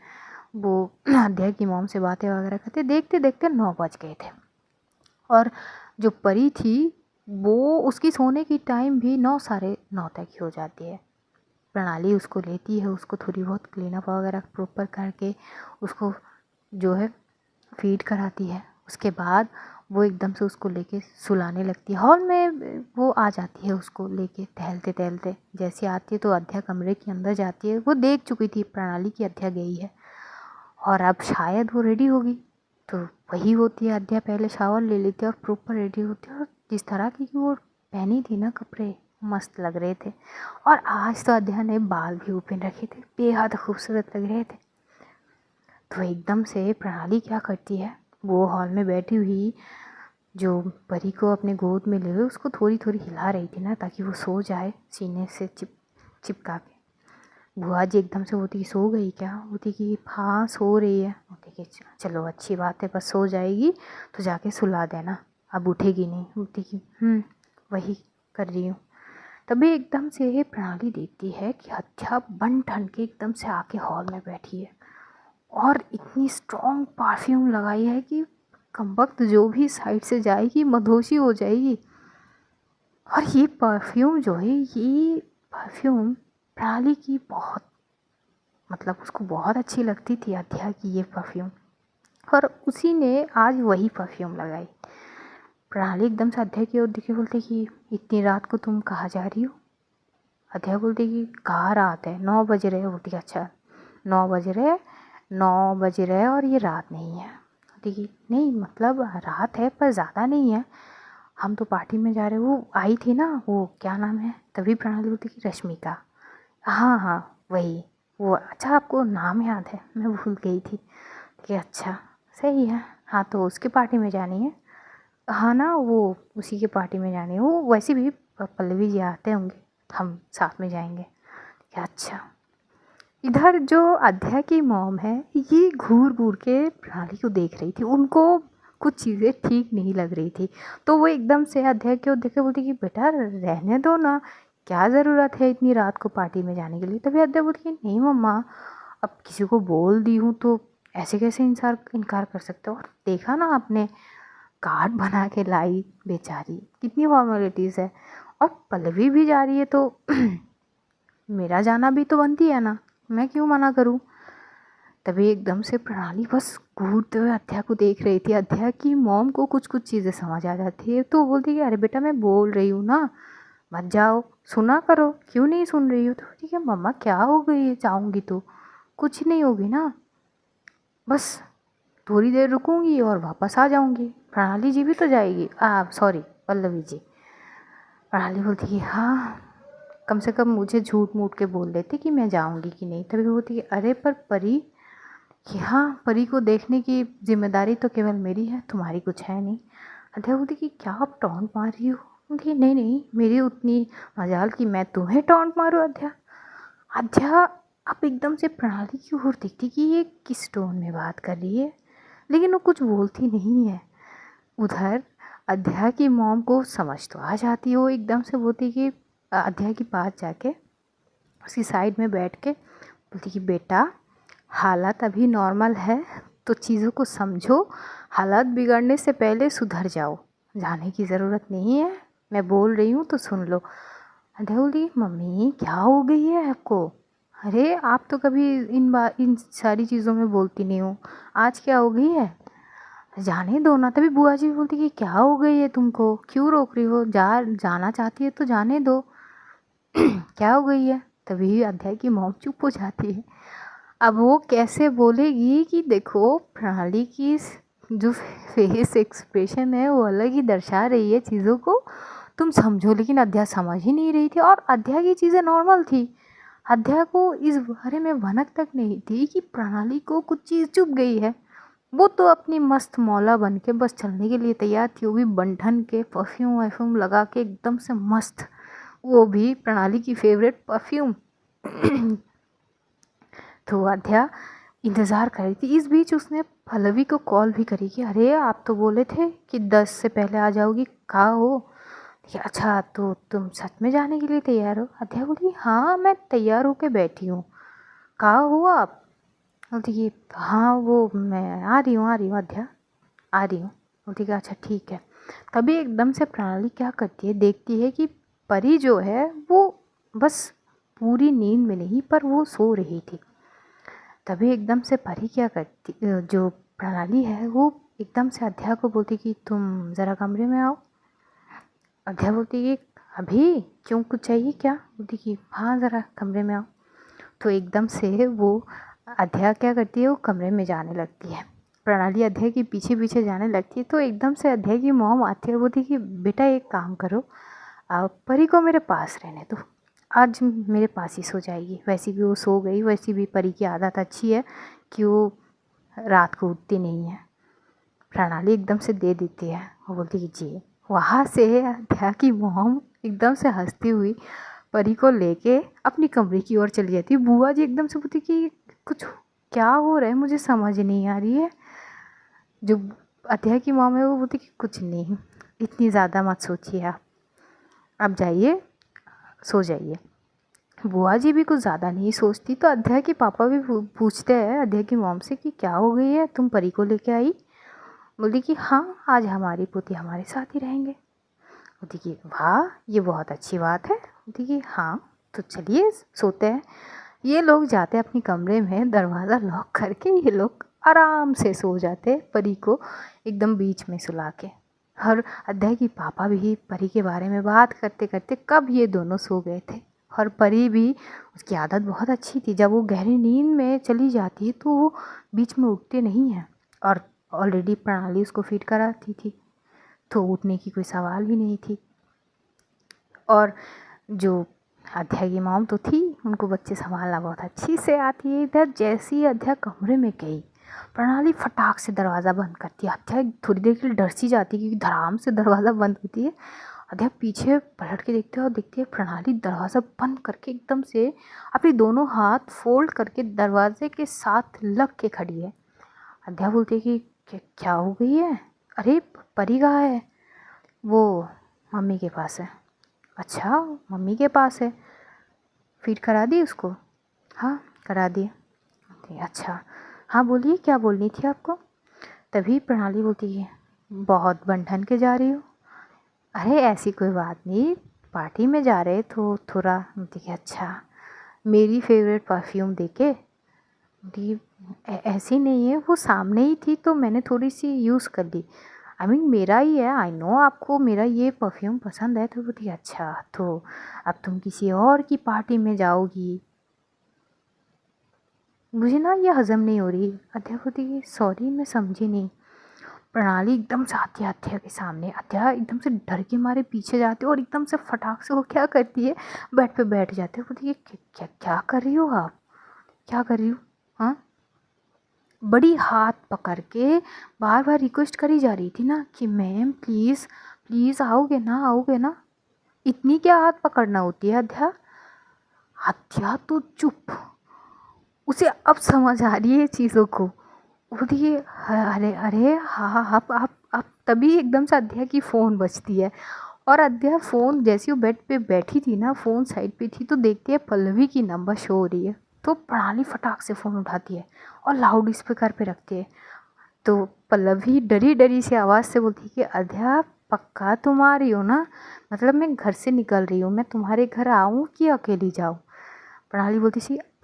वो अध्याय की मॉम से बातें वगैरह करते। देखते देखते 9 बज गए थे। और जो परी थी वो, उसकी सोने की टाइम भी 9 साढ़े 9 तक ही हो जाती है। प्रणाली उसको लेती है, उसको थोड़ी बहुत क्लीन अप वगैरह प्रॉपर करके उसको जो है फीड कराती है। उसके बाद वो एकदम से उसको लेके सुलाने लगती है। हॉल में वो आ जाती है उसको लेके टहलते टहलते। जैसे आती है तो अध्या कमरे के अंदर जाती है। वो देख चुकी थी प्रणाली की अध्या गई है और अब शायद वो रेडी होगी। तो वही होती है, अध्या पहले शावर ले लेती है और प्रॉपर रेडी होती है। और जिस तरह की वो पहनी थी ना कपड़े, मस्त लग रहे थे। और आज तो अध्या ने बाल भी ओपन रखे थे, बेहद खूबसूरत लग रहे थे। तो एकदम से प्रणाली क्या करती है, वो हॉल में बैठी हुई जो परी को अपने गोद में ले उसको थोड़ी थोड़ी हिला रही थी ना, ताकि वो सो जाए सीने से चिपका के। बुआ जी एकदम से बोलती कि सो गई क्या? बोलती कि हाँ सो रही है। बोलती कि चलो अच्छी बात है, बस सो जाएगी तो जाके सुला देना, अब उठेगी नहीं। बोलती कि वही कर रही हूँ। तभी एकदम से प्रणाली देखती है कि अध्या बन ठन के एकदम से आके हॉल में बैठी है और इतनी स्ट्रॉन्ग परफ्यूम लगाई है कि कमबख्त जो भी साइड से जाएगी मधोशी हो जाएगी। और ये परफ्यूम जो है, ये परफ्यूम प्रणाली की बहुत, मतलब उसको बहुत अच्छी लगती थी अध्या की ये परफ्यूम, और उसी ने आज वही परफ्यूम लगाई। प्रणाली एकदम से अध्या की ओर देखे बोलती कि इतनी रात को तुम कहाँ जा रही हो? अध्या बोलती कि कहाँ रात है, 9 बज रहे। बोलती कि अच्छा 9 बज रहे, 9 बज रहे और ये रात नहीं है। बोलती कि नहीं मतलब रात है पर ज़्यादा नहीं है, हम तो पार्टी में जा रहे। वो आई थी ना, वो क्या नाम है? तभी प्रणाली बोलती कि रश्मिका। हाँ हाँ वही वो। अच्छा आपको नाम याद है, मैं भूल गई थी। कि अच्छा सही है, हाँ तो उसकी पार्टी में जानी है। हाँ ना, वो उसी की पार्टी में जानी है। वो वैसे भी पल्लवी जी आते होंगे, हम साथ में जाएंगे। कि अच्छा। इधर जो अध्या की मॉम है, ये घूर घूर के प्रणाली को देख रही थी। उनको कुछ चीज़ें ठीक नहीं लग रही थी, तो वो एकदम से अध्या को देख के बोलती कि बेटा रहने दो ना, क्या ज़रूरत है इतनी रात को पार्टी में जाने के लिए? तभी अध्या बोलती कि नहीं मम्मा, अब किसी को बोल दी हूँ तो ऐसे कैसे इनकार कर सकते हो? और देखा ना आपने, कार्ड बना के लाई बेचारी, कितनी फॉर्मेलिटीज़ है। और पल्लवी भी जा रही है तो मेरा जाना भी तो बनती है ना, मैं क्यों मना करूँ? तभी एकदम से प्रणाली बस घूरते हुए अध्या को देख रही थी। अध्या की मॉम को कुछ कुछ चीज़ें समझ आ जाती है, तो बोलती कि अरे बेटा मैं बोल रही हूँ ना, मत जाओ, सुना करो, क्यों नहीं सुन रही हो? तो ठीक है मम्मा क्या हो गई है, जाऊँगी तो कुछ नहीं होगी ना, बस थोड़ी देर रुकूंगी और वापस आ जाऊंगी, प्रणाली जी भी तो जाएगी, सॉरी पल्लवी जी। प्रणाली बोलती कि हाँ, कम से कम मुझे झूठ मूठ के बोल देती कि मैं जाऊंगी कि नहीं। तभी बोलती कि अरे पर परी, कि हाँ, परी को देखने की जिम्मेदारी तो केवल मेरी है, तुम्हारी कुछ है नहीं। अध्या बोलती कि क्या आप टॉन्ट मार रही हो? बोलती नहीं नहीं, मेरी उतनी मजाल कि मैं तुम्हें टॉन्ट मारूँ अध्या। अध्या अब एकदम से प्रणाली की ओर देखती कि ये किस टोन में बात कर रही है, लेकिन वो कुछ बोलती नहीं है। उधर अध्या की मॉम को समझ तो आ जाती है, वो एकदम से बोलती कि अध्या के पास जाके उसकी साइड में बैठ के बोलती कि बेटा, हालात अभी नॉर्मल है तो चीज़ों को समझो, हालात बिगड़ने से पहले सुधर जाओ, जाने की ज़रूरत नहीं है, मैं बोल रही हूँ तो सुन लो। अध्या बोली मम्मी क्या हो गई है आपको? अरे आप तो कभी इन सारी चीज़ों में बोलती नहीं हो, आज क्या हो गई है? जाने दो ना। तभी बुआ जी बोलती कि क्या हो गई है तुमको, क्यों रोक रही हो, जाना चाहती है तो जाने दो। क्या हो गई है? तभी अध्याय की मॉम चुप हो जाती है। अब वो कैसे बोलेगी कि देखो प्रणाली की जो फेस एक्सप्रेशन है वो अलग ही दर्शा रही है चीज़ों को, तुम समझो। लेकिन अध्या समझ ही नहीं रही थी, और अध्या की चीज़ें नॉर्मल थी। अध्या को इस बारे में भनक तक नहीं थी कि प्रणाली को कुछ चीज़ चुभ गई है। वो तो अपनी मस्त मौला बन के बस चलने के लिए तैयार थी, वो भी बंठन के परफ्यूम वफ्यूम लगा के एकदम से मस्त, वो भी प्रणाली की फेवरेट परफ्यूम। तो अध्या इंतज़ार कर रही थी। इस बीच उसने पल्लवी को कॉल भी करी कि अरे आप तो बोले थे कि 10 से पहले आ जाओगी, कहाँ हो? ठीक है, अच्छा तो तुम सच में जाने के लिए तैयार हो? अध्या बोली हाँ, मैं तैयार होके बैठी हूँ, कहाँ हो आप? बोलती कि हाँ वो मैं आ रही हूँ अध्या, आ रही हूँ। बोलती कि अच्छा ठीक है। तभी एकदम से प्रणाली क्या करती है, देखती है कि परी जो है वो बस पूरी नींद में नहीं पर वो सो रही थी। तभी एकदम से परी क्या करती, जो प्रणाली है वो एकदम से अध्या को बोलती कि तुम ज़रा कमरे में आओ। अध्या बोलती कि अभी क्यों, कुछ चाहिए क्या? बोलती कि हाँ ज़रा कमरे में आओ। तो एकदम से वो अध्या क्या करती है, वो कमरे में जाने लगती है। प्रणाली अध्या के पीछे पीछे जाने लगती है। तो एकदम से अध्या की मॉम आती है, बोलती कि बेटा एक काम करो, आप परी को मेरे पास रहने दो, आज मेरे पास ही सो जाएगी। वैसे भी वो सो गई, वैसे भी परी की आदत अच्छी है कि वो रात को उठती नहीं है। प्रणाली एकदम से दे देती है, वो बोलती कि जी। वहाँ से अध्या की मॉम एकदम से हंसती हुई परी को लेके अपनी कमरे की ओर चली जाती है। बुआ जी एकदम से बोलती कि कुछ क्या हो रहा है, मुझे समझ नहीं आ रही है। जो अध्या की मॉम है वो बोलती कि कुछ नहीं, इतनी ज़्यादा मत सोचिए, आप जाइए सो जाइए। बुआ जी भी कुछ ज़्यादा नहीं सोचती। तो अध्या के पापा भी पूछते हैं अध्या की मॉम से कि क्या हो गई है, तुम परी को लेके आई? बोली कि हाँ, आज हमारी पोती हमारे साथ ही रहेंगे। बोली कि वाह, ये बहुत अच्छी बात है। बोली कि हाँ, तो चलिए सोते हैं। ये लोग जाते अपने कमरे में, दरवाज़ा लॉक करके ये लोग आराम से सो जाते, परी को एकदम बीच में सुला के। और अध्याय की पापा भी परी के बारे में बात करते करते कब ये दोनों सो गए थे। और परी भी, उसकी आदत बहुत अच्छी थी, जब वो गहरी नींद में चली जाती है तो वो बीच में उठते नहीं है, और ऑलरेडी प्रणाली उसको फीड कराती थी, तो उठने की कोई सवाल ही नहीं थी। और जो अध्या की मॉम तो थी, उनको बच्चे संभालना बहुत अच्छी से आती है। इधर जैसी अध्या कमरे में गई, प्रणाली फटाक से दरवाज़ा बंद करती है। अध्या थोड़ी देर के लिए डर सी जाती है क्योंकि धड़ाम से दरवाज़ा बंद होती है। अध्या पीछे पलट के देखते हैं और देखती है प्रणाली दरवाज़ा बंद करके एकदम से अपने दोनों हाथ फोल्ड करके दरवाजे के साथ लग के खड़ी है। अध्या बोलती है कि क्या हो गई है? अरे परी कहाँ है? वो मम्मी के पास है। अच्छा, मम्मी के पास है, फीड करा दी उसको? हाँ करा दिए। अच्छा, हाँ बोलिए क्या बोलनी थी आपको? तभी प्रणाली बोलती है बहुत बन ठन के जा रही हो। अरे ऐसी कोई बात नहीं, पार्टी में जा रहे तो थोड़ा। देखिए अच्छा, मेरी फेवरेट परफ्यूम देके दी, ऐसी नहीं है, वो सामने ही थी तो मैंने थोड़ी सी यूज़ कर ली। आई मीन मेरा ही है, आई नो आपको मेरा ये परफ्यूम पसंद है। तो बोली अच्छा, तो अब तुम किसी और की पार्टी में जाओगी? मुझे ना ये हज़म नहीं हो रही। अध्या बोलती कि सॉरी मैं समझी नहीं। प्रणाली एकदम से आती है अध्या के सामने। अध्या एकदम से डर के मारे पीछे जाती है और एकदम से फटाक से वो क्या करती है, बेड पे बैठ जाती है। बोलती है क्या क्या कर रही हो आप, क्या कर रही हो? हाँ, बड़ी हाथ पकड़ के बार बार रिक्वेस्ट करी जा रही थी ना कि मैम प्लीज़ प्लीज़ आओगे ना, आओगे ना। इतनी क्या हाथ पकड़ना होती है अध्या? अध्या तो चुप। उसे अब समझ आ रही है चीज़ों को। बोलती है अरे अरे हाँ हाँ, आप तभी एकदम से अध्या की फ़ोन बजती है। और अध्या फ़ोन जैसे वो बेड पे बैठी थी ना, फ़ोन साइड पे थी, तो देखती है पल्लवी की नंबर शो हो रही है। तो प्रणाली फटाक से फ़ोन उठाती है और लाउड स्पीकर पे रखती है। तो पल्लवी डरी डरी सी आवाज़ से बोलती है कि अध्या पक्का तुम आ रही हो ना, मतलब मैं घर से निकल रही हूँ, मैं तुम्हारे घर आऊँ कि अकेली जाऊँ?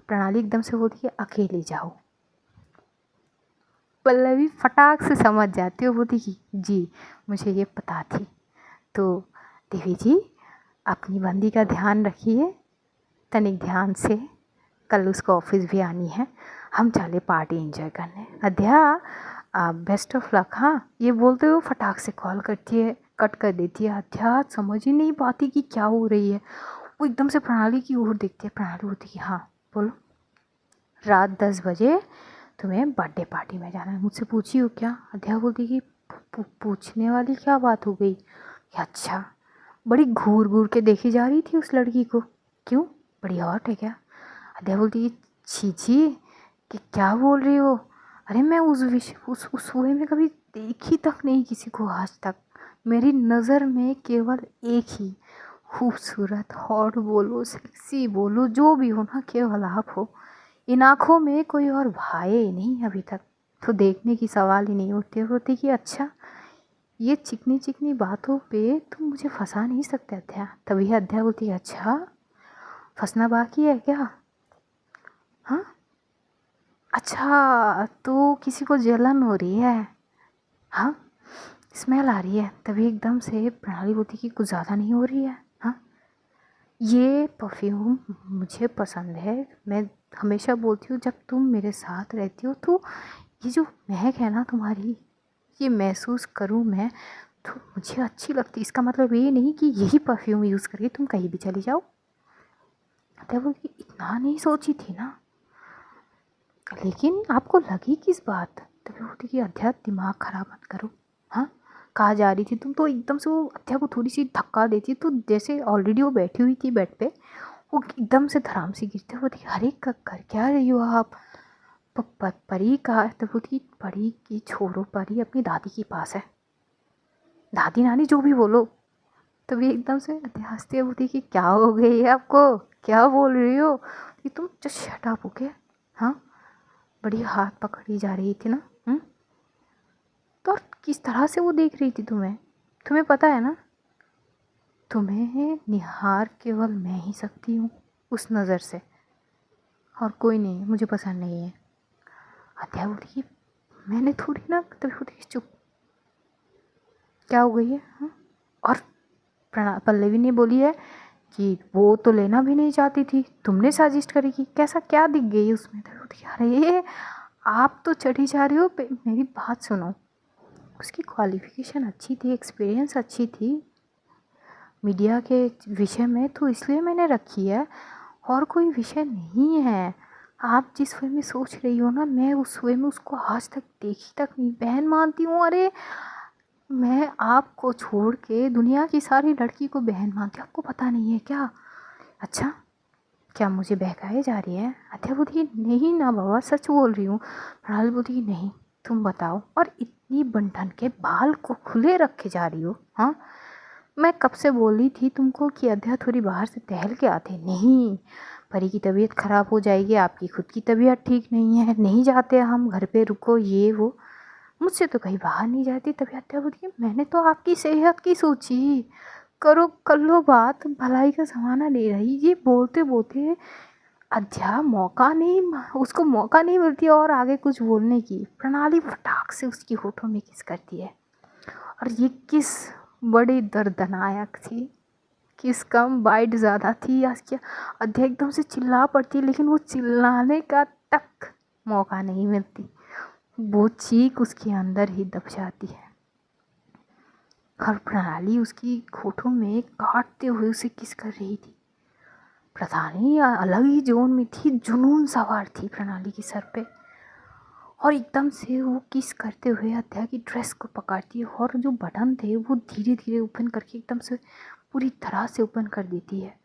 प्रणाली एकदम से बोलती है अकेली जाओ। पल्लवी फटाक से समझ जाती है, बोलती कि जी मुझे ये पता थी। तो देवी जी अपनी बंदी का ध्यान रखिए तनिक ध्यान से, कल उसको ऑफिस भी आनी है, हम चले पार्टी एंजॉय करने। अध्या बेस्ट ऑफ लक। हाँ, ये बोलते हुए फटाक से कॉल करती है, कट कर देती है। अध्या समझ ही नहीं पाती कि क्या हो रही है। वो एकदम से प्रणाली की ओर देखती है। प्रणाली बोलती कि हाँ बोलो, रात 10 बजे तुम्हें बर्थडे पार्टी में जाना है, मुझसे पूछी हो क्या? अध्या बोलती कि पूछने वाली क्या बात हो गई? कि अच्छा, बड़ी घूर घूर के देखी जा रही थी उस लड़की को, क्यों, बड़ी हॉट है क्या? अध्या बोलती कि छी छी, कि क्या बोल रही हो? अरे मैं उस वे में कभी देखी तक नहीं किसी को आज तक। मेरी नज़र में केवल एक ही खूबसूरत, हॉट बोलो सेक्सी बोलो जो भी हो ना, केवल आप हो। इन आँखों में कोई और भाए ही नहीं अभी तक, तो देखने की सवाल ही नहीं उठते। होते कि अच्छा, ये चिकनी चिकनी बातों पे तुम मुझे फंसा नहीं सकते अध्या। तभी अध्या बोलती है अच्छा, फंसना बाकी है क्या? हाँ, अच्छा तो किसी को जलन हो रही है? हाँ, स्मेल आ रही है। तभी एकदम से प्रणाली बोलती कि कुछ ज़्यादा नहीं हो रही है? हाँ, ये परफ्यूम मुझे पसंद है। मैं हमेशा बोलती हूँ जब तुम मेरे साथ रहती हो तो ये जो महक है ना तुम्हारी, ये महसूस करूँ मैं तो मुझे अच्छी लगती। इसका मतलब ये नहीं कि यही परफ्यूम यूज़ करके तुम कहीं भी चली जाओ। अध्या बोलती इतना नहीं सोची थी ना, लेकिन आपको लगी किस बात? तभी बोलती कि अध्या दिमाग ख़राब मत करो। हाँ, कहाँ जा रही थी तुम? तो एकदम से वो अध्या को थोड़ी सी धक्का देती, तो जैसे ऑलरेडी वो बैठी हुई थी बेड पे, वो एकदम से धड़ाम से गिरते हुए थी। अरे कर क्या रही हो आप? परी का? तो बोलती परी की छोड़ो, परी अपनी दादी के पास है, दादी नानी जो भी बोलो। तभी एकदम से अध्या हंसती है, बोलती कि क्या हो गई है आपको, क्या बोल रही हो? कि तुम जस्ट शट अप, ओके? हाँ, बड़ी हाथ पकड़ी जा रही थी ना। तो और किस तरह से वो देख रही थी तुम्हें, तुम्हें पता है ना, तुम्हें निहार केवल मैं ही सकती हूँ उस नज़र से, और कोई नहीं, मुझे पसंद नहीं है। अध्या बोली मैंने थोड़ी ना। तभी बोली चुप, क्या हो गई है? हाँ? और पल्लवी ने बोली है कि वो तो लेना भी नहीं चाहती थी, तुमने साजिश करेगी, कैसा क्या दिख गई उसमें? तभी बोली अरे आप तो चढ़ी जा रही हो मेरी बात सुनो। उसकी क्वालिफ़िकेशन अच्छी थी, एक्सपीरियंस अच्छी थी मीडिया के विषय में, तो इसलिए मैंने रखी है, और कोई विषय नहीं है। आप जिस वे में सोच रही हो ना, मैं उस वे में उसको आज तक देखी तक नहीं, बहन मानती हूँ। अरे मैं आपको छोड़ के दुनिया की सारी लड़की को बहन मानती हूँ, आपको पता नहीं है क्या? अच्छा, क्या मुझे बहकाए जा रही है? अध्या बोलती नहीं ना बाबा, सच बोल रही हूँ। प्रणाली बोलती नहीं, तुम बताओ, और इतनी बंठन के बाल को खुले रखे जा रही हो? हाँ, मैं कब से बोल रही थी तुमको कि अध्या थोड़ी बाहर से टहल के आते। नहीं, परी की तबीयत ख़राब हो जाएगी, आपकी खुद की तबीयत ठीक नहीं है, नहीं जाते हम, घर पे रुको, ये वो, मुझसे तो कहीं बाहर नहीं जाती। तभी अध्या बोलती मैंने तो आपकी सेहत की सोची, करो कर लो बात, भलाई का ज़माना ले रही। ये बोलते बोलते अध्या मौका नहीं, उसको मौका नहीं मिलती और आगे कुछ बोलने की। प्रणाली फटाक से उसकी होठों में किस करती है, और ये किस बड़ी दर्दनाक थी, किस कम बाइट ज़्यादा थी आज क्या? अध्या एकदम से चिल्ला पड़ती है, लेकिन वो चिल्लाने का तक मौका नहीं मिलती। वो चीख उसके अंदर ही दब जाती है और प्रणाली उसकी होठों में काटते हुए उसे किस कर रही थी। पता नहीं अलग ही जोन में थी, जुनून सवार थी प्रणाली के सर पे। और एकदम से वो किस करते हुए अध्या की ड्रेस को पकड़ती है और जो बटन थे वो धीरे धीरे ओपन करके एकदम से पूरी तरह से ओपन कर देती है।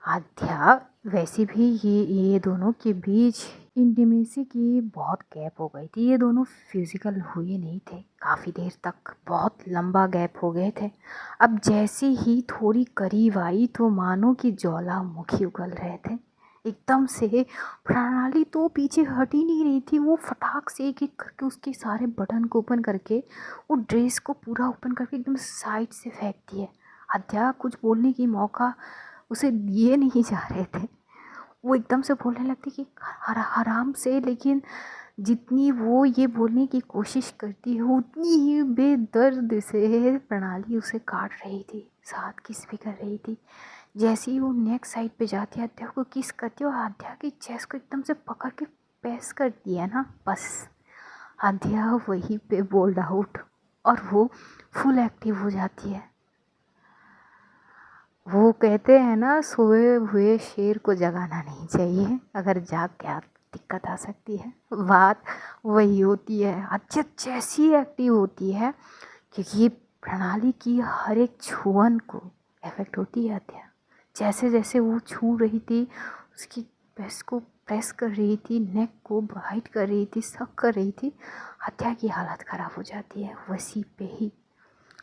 आध्या वैसे भी ये दोनों के बीच इंटीमेसी की बहुत गैप हो गई थी। ये दोनों फिजिकल हुए नहीं थे काफ़ी देर तक, बहुत लंबा गैप हो गए थे। अब जैसे ही थोड़ी करीब आई तो मानो कि ज्वालामुखी उगल रहे थे एकदम से। प्रणाली तो पीछे हट ही नहीं रही थी, वो फटाक से एक एक करके उसके सारे बटन को ओपन करके वो ड्रेस को पूरा ओपन करके एकदम साइड से फेंकती है। आध्या कुछ बोलने की मौका उसे दिए नहीं जा रहे थे। वो एकदम से बोलने लगती कि आराम से, लेकिन जितनी वो ये बोलने की कोशिश करती है उतनी ही बेदर्द से प्रणाली उसे काट रही थी, साथ किस भी कर रही थी। जैसे ही वो नेक्स्ट साइड पे जाती है आध्या को किस करती है और आध्या की चेस्ट को एकदम से पकड़ के प्रेस कर दिया ना, बस आध्या वहीं पे बोल्ड आउट और वो फुल एक्टिव हो जाती है। वो कहते हैं ना, सोए हुए शेर को जगाना नहीं चाहिए, अगर जाग गया दिक्कत आ सकती है। बात वही होती है। अच्छा जैसी एक्टिव होती है क्योंकि प्रणाली की हर एक छुअन को इफेक्ट होती है आध्या। जैसे जैसे वो छू रही थी उसकी ब्रेस्ट को प्रेस कर रही थी, नेक को बाइट कर रही थी, सब कर रही थी। आध्या की हालत ख़राब हो जाती है वसी पे ही।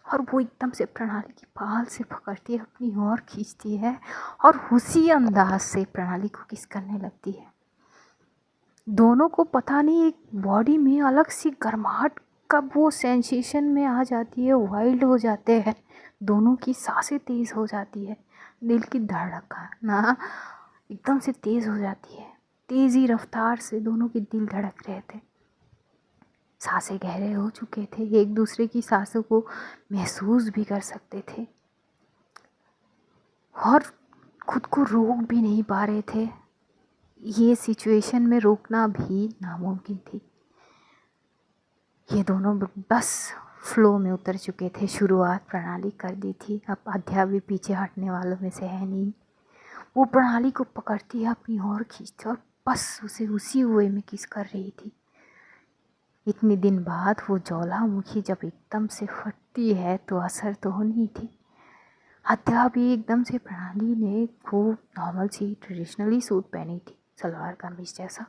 और वो एकदम से प्रणाली की बाल से पकड़ती है, अपनी ओर खींचती है और उसी अंदाज से प्रणाली को किस करने लगती है। दोनों को पता नहीं एक बॉडी में अलग सी गर्माहट कब वो सेंसेशन में आ जाती है, वाइल्ड हो जाते हैं, दोनों की सांसें तेज़ हो जाती है, दिल की धड़कन ना एकदम से तेज़ हो जाती है। तेज़ी रफ्तार से दोनों के दिल धड़क रहे थे, सांसें गहरे हो चुके थे, एक दूसरे की सांसों को महसूस भी कर सकते थे और खुद को रोक भी नहीं पा रहे थे। ये सिचुएशन में रोकना भी नामुमकिन थी। ये दोनों बस फ्लो में उतर चुके थे। शुरुआत प्रणाली कर दी थी, अब आध्या भी पीछे हटने वालों में से है नहीं। वो प्रणाली को पकड़ती है, अपनी ओर खींचती और बस उसे उसी वे में किस कर रही थी। इतने दिन बाद वो ज्वालामुखी जब एकदम से फटती है तो असर तो होनी थी। आध्या भी एकदम से, प्रणाली ने खूब नॉर्मल सी ट्रेडिशनली सूट पहनी थी, सलवार कमीज जैसा,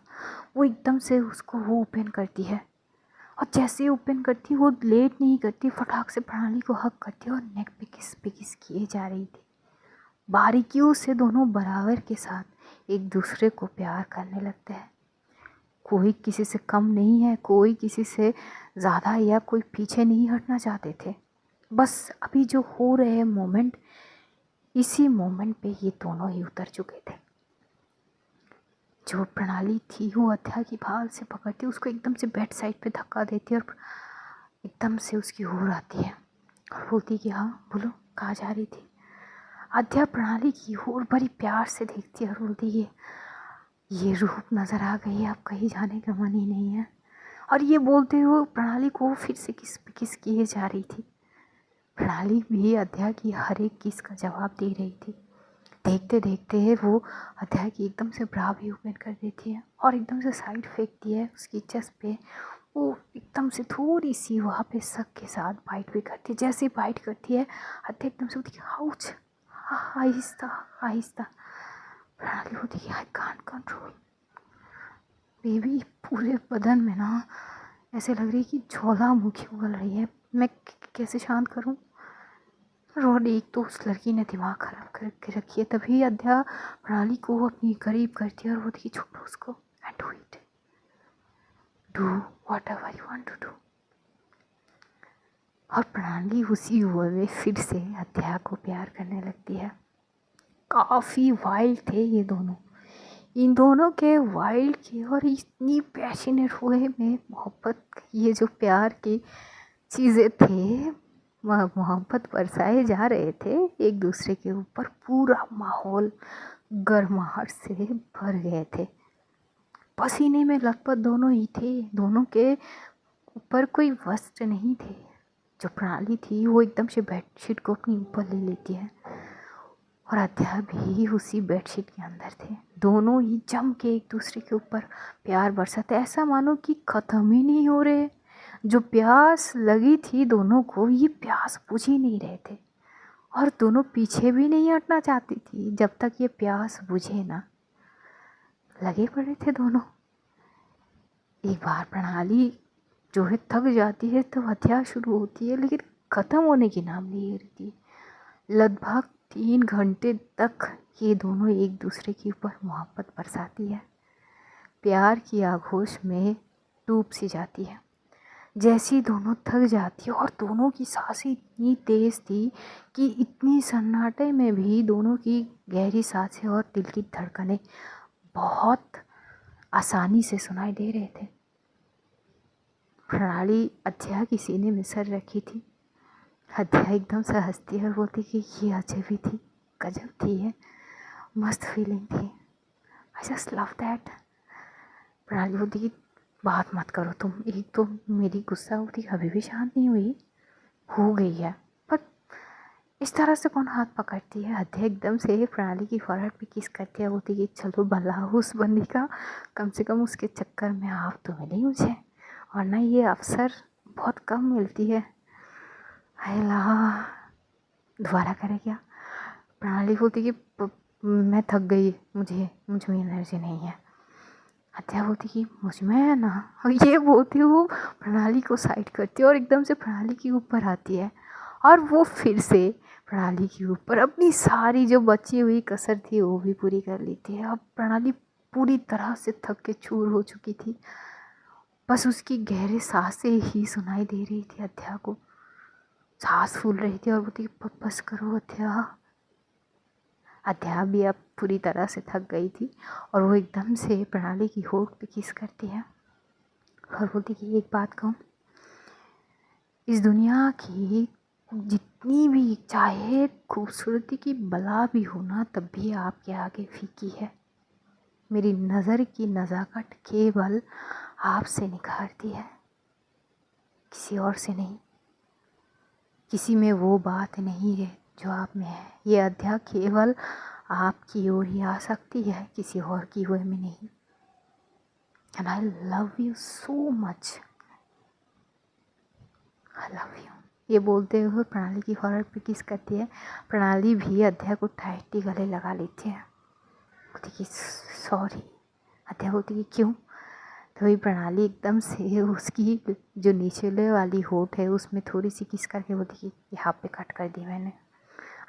वो एकदम से उसको वो ओपन करती है और जैसे ओपन करती वो लेट नहीं करती, फटाक से प्रणाली को हक करती है और नेक पे किस किए जा रही थी। बारीकियों से दोनों बराबर के साथ एक दूसरे को प्यार करने लगते हैं। कोई किसी से कम नहीं है, कोई किसी से ज़्यादा या कोई पीछे नहीं हटना चाहते थे। बस अभी जो हो रहे मोमेंट, इसी मोमेंट पे ये दोनों ही उतर चुके थे। जो प्रणाली थी वो अध्या की बाल से पकड़ती, उसको एकदम से बेड साइड पे धक्का देती और एकदम से उसकी होड़ आती है और बोलती कि हाँ बोलो, कहाँ जा रही थी। अध्या प्रणाली की होड़ बड़ी प्यार से देखती है और बोलती है ये रूप नज़र आ गई, अब कहीं जाने का मन ही नहीं है। और ये बोलते हुए प्रणाली को फिर से किस किए जा रही थी। प्रणाली भी अध्या की हर एक किस का जवाब दे रही थी। देखते देखते वो अध्या की एकदम से ब्रा भी ओपन कर देती है और एकदम से साइड फेंकती है उसकी चेस्ट पे। वो एकदम से थोड़ी सी वहाँ पे शक के साथ बाइट भी करती है। जैसे ही बाइट करती है अध्या एकदम से होती है हाउच, आहिस्ता आहिस्ता। प्रणाली होती है आई कांट कंट्रोल। बेबी पूरे बदन में ना ऐसे लग रही है कि ज्वालामुखी उगल रही है, मैं कैसे शांत करूं। और एक तो उस लड़की ने दिमाग खराब करके रखी है। तभी अध्या प्रणाली को अपनी करीब करती है और वो देखिए छोड़ो उसको and do it, do whatever you want to do. और प्रणाली उसी हुए में फिर से अध्या को प्यार करने लगती है। काफ़ी वाइल्ड थे ये दोनों, इन दोनों के वाइल्ड के और इतनी पैशनेट हुए में मोहब्बत, ये जो प्यार की चीज़ें थे, मोहब्बत बरसाए जा रहे थे एक दूसरे के ऊपर। पूरा माहौल गर्माहट से भर गए थे। पसीने में लथपथ दोनों ही थे, दोनों के ऊपर कोई वस्त्र नहीं थे। जो प्रणाली थी वो एकदम से बेडशीट को अपने ऊपर ले लेती है और अध्या भी उसी बेडशीट के अंदर थे। दोनों ही जम के एक दूसरे के ऊपर प्यार बरसाते, ऐसा मानो कि ख़त्म ही नहीं हो रहे। जो प्यास लगी थी दोनों को, ये प्यास बुझ ही नहीं रहे थे और दोनों पीछे भी नहीं हटना चाहती थी जब तक ये प्यास बुझे ना। लगे पड़े थे दोनों। एक बार प्रणाली जो है थक जाती है तो हत्या शुरू होती है, लेकिन ख़त्म होने की नाम नहीं ले रही थी। लगभग 3 घंटे तक ये दोनों एक दूसरे के ऊपर मोहब्बत बरसाती है, प्यार की आगोश में डूब सी जाती है। जैसी दोनों थक जाती है और दोनों की सांसें इतनी तेज़ थी कि इतनी सन्नाटे में भी दोनों की गहरी सांसें और दिल की धड़कनें बहुत आसानी से सुनाई दे रहे थे। प्रणाली अध्या की सीने में सर रखी थी। अध्या एकदम से हंसती है, बोलती कि ये अजब ही थी, गजब थी, है मस्त फीलिंग थी, आई जस्ट लव दैट। प्रणाली बोलती कि बात मत करो तुम, एक तो मेरी गुस्सा होती अभी भी शांत नहीं हुई, हो गई है, पर इस तरह से कौन हाथ पकड़ती है। अध्या एकदम से प्रणाली की फॉरहेड पे किस करती है, बोलती कि चलो भला उस बंदी का, कम से कम उसके चक्कर में आप तो मिली मुझे, वरना ये अवसर बहुत कम मिलती है। अल्लाह, दोबारा करे क्या। प्रणाली बोलती कि मैं थक गई, मुझ में एनर्जी नहीं है। अध्या बोलती कि मुझ में है ना, और ये बोलती वो प्रणाली को साइड करती है और एकदम से प्रणाली के ऊपर आती है और वो फिर से प्रणाली के ऊपर अपनी सारी जो बची हुई कसर थी वो भी पूरी कर लेती है। अब प्रणाली पूरी तरह से थक के चूर हो चुकी थी, बस उसकी गहरे सांसें ही सुनाई दे रही थी अध्या को। सांस फूल रही थी और बोलती बस करो अध्या। अध्या भी अब पूरी तरह से थक गई थी और वो एकदम से प्रणाली की होठ पे किस करती है और बोलती कि एक बात कहूँ, इस दुनिया की जितनी भी चाहे खूबसूरती की बला भी हो ना, तब भी आपके आगे फीकी है। मेरी नज़र की नज़ाकत केवल आपसे निखारती है, किसी और से नहीं। किसी में वो बात नहीं है जो आप में है। ये अध्या केवल आपकी ओर ही आ सकती है, किसी और की ओर में नहीं। And I love you so much, I love you. ये बोलते हुए प्रणाली की फॉरहेड पे किस करती है। प्रणाली भी अध्या को टाइटली गले लगा लेती है, बोलती कि सॉरी। अध्या बोलती कि क्यों। तो वही प्रणाली एकदम से उसकी जो निचले वाली होठ है उसमें थोड़ी सी किस करके बोलती कि यहाँ पे कट कर दी मैंने।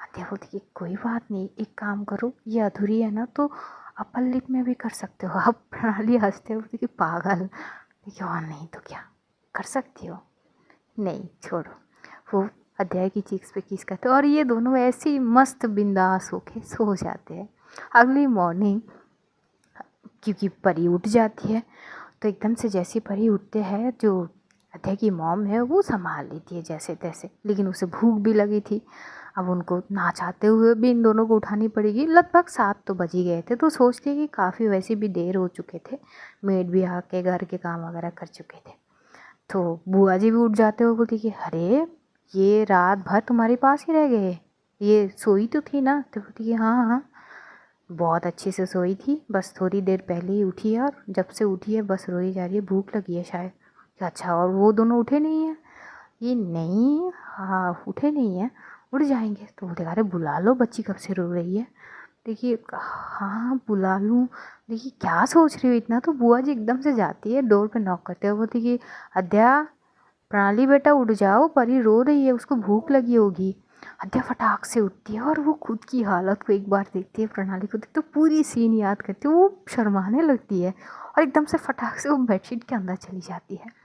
अध्या बोलती कि कोई बात नहीं, एक काम करो, ये अधूरी है ना तो अपर लिप में भी कर सकते हो। अब प्रणाली हंसते बोलती कि पागल, देखिए और नहीं तो क्या कर सकती हो। नहीं छोड़ो। वो अध्याय की चीक्स पे किस करते और ये दोनों ऐसी मस्त बिंदास होके सो जाते हैं। अगली मॉर्निंग क्योंकि परी उठ जाती है तो एकदम से जैसी परी उठते हैं, जो अध्याय की मॉम है वो संभाल लेती है जैसे तैसे, लेकिन उसे भूख भी लगी थी। अब उनको ना चाहते हुए भी इन दोनों को उठानी पड़ेगी। लगभग 7 तो बज ही गए थे, तो सोचते कि काफ़ी वैसे भी देर हो चुके थे, मेड भी आके घर के काम वगैरह कर चुके थे। तो बुआ जी भी उठ जाते हो, बोलती कि अरे ये रात भर तुम्हारे पास ही रह गए, ये सोई तो थी ना। तो बोलती कि हाँ हाँ बहुत अच्छे से सोई थी, बस थोड़ी देर पहले ही उठी है और जब से उठी है बस रोई जा रही है, भूख लगी है शायद। अच्छा और वो दोनों उठे नहीं हैं। ये नहीं, हाँ उठे नहीं हैं, उठ जाएंगे। तो बोलते अरे बुला लो, बच्ची कब से रो रही है। देखिए हाँ बुला लूँ, देखिए क्या सोच रही हो इतना। तो बुआ जी एकदम से जाती है, डोर पे नॉक करते हुए बोलती कि अध्या, प्रणाली बेटा उठ जाओ, परी रो रही है, उसको भूख लगी होगी। अध्या फटाक से उठती है और वो खुद की हालत को एक बार देखती है, प्रणाली को देखती तो पूरी सीन याद करती है, वो शर्माने लगती है और एकदम से फटाक से वो बेडशीट के अंदर चली जाती है।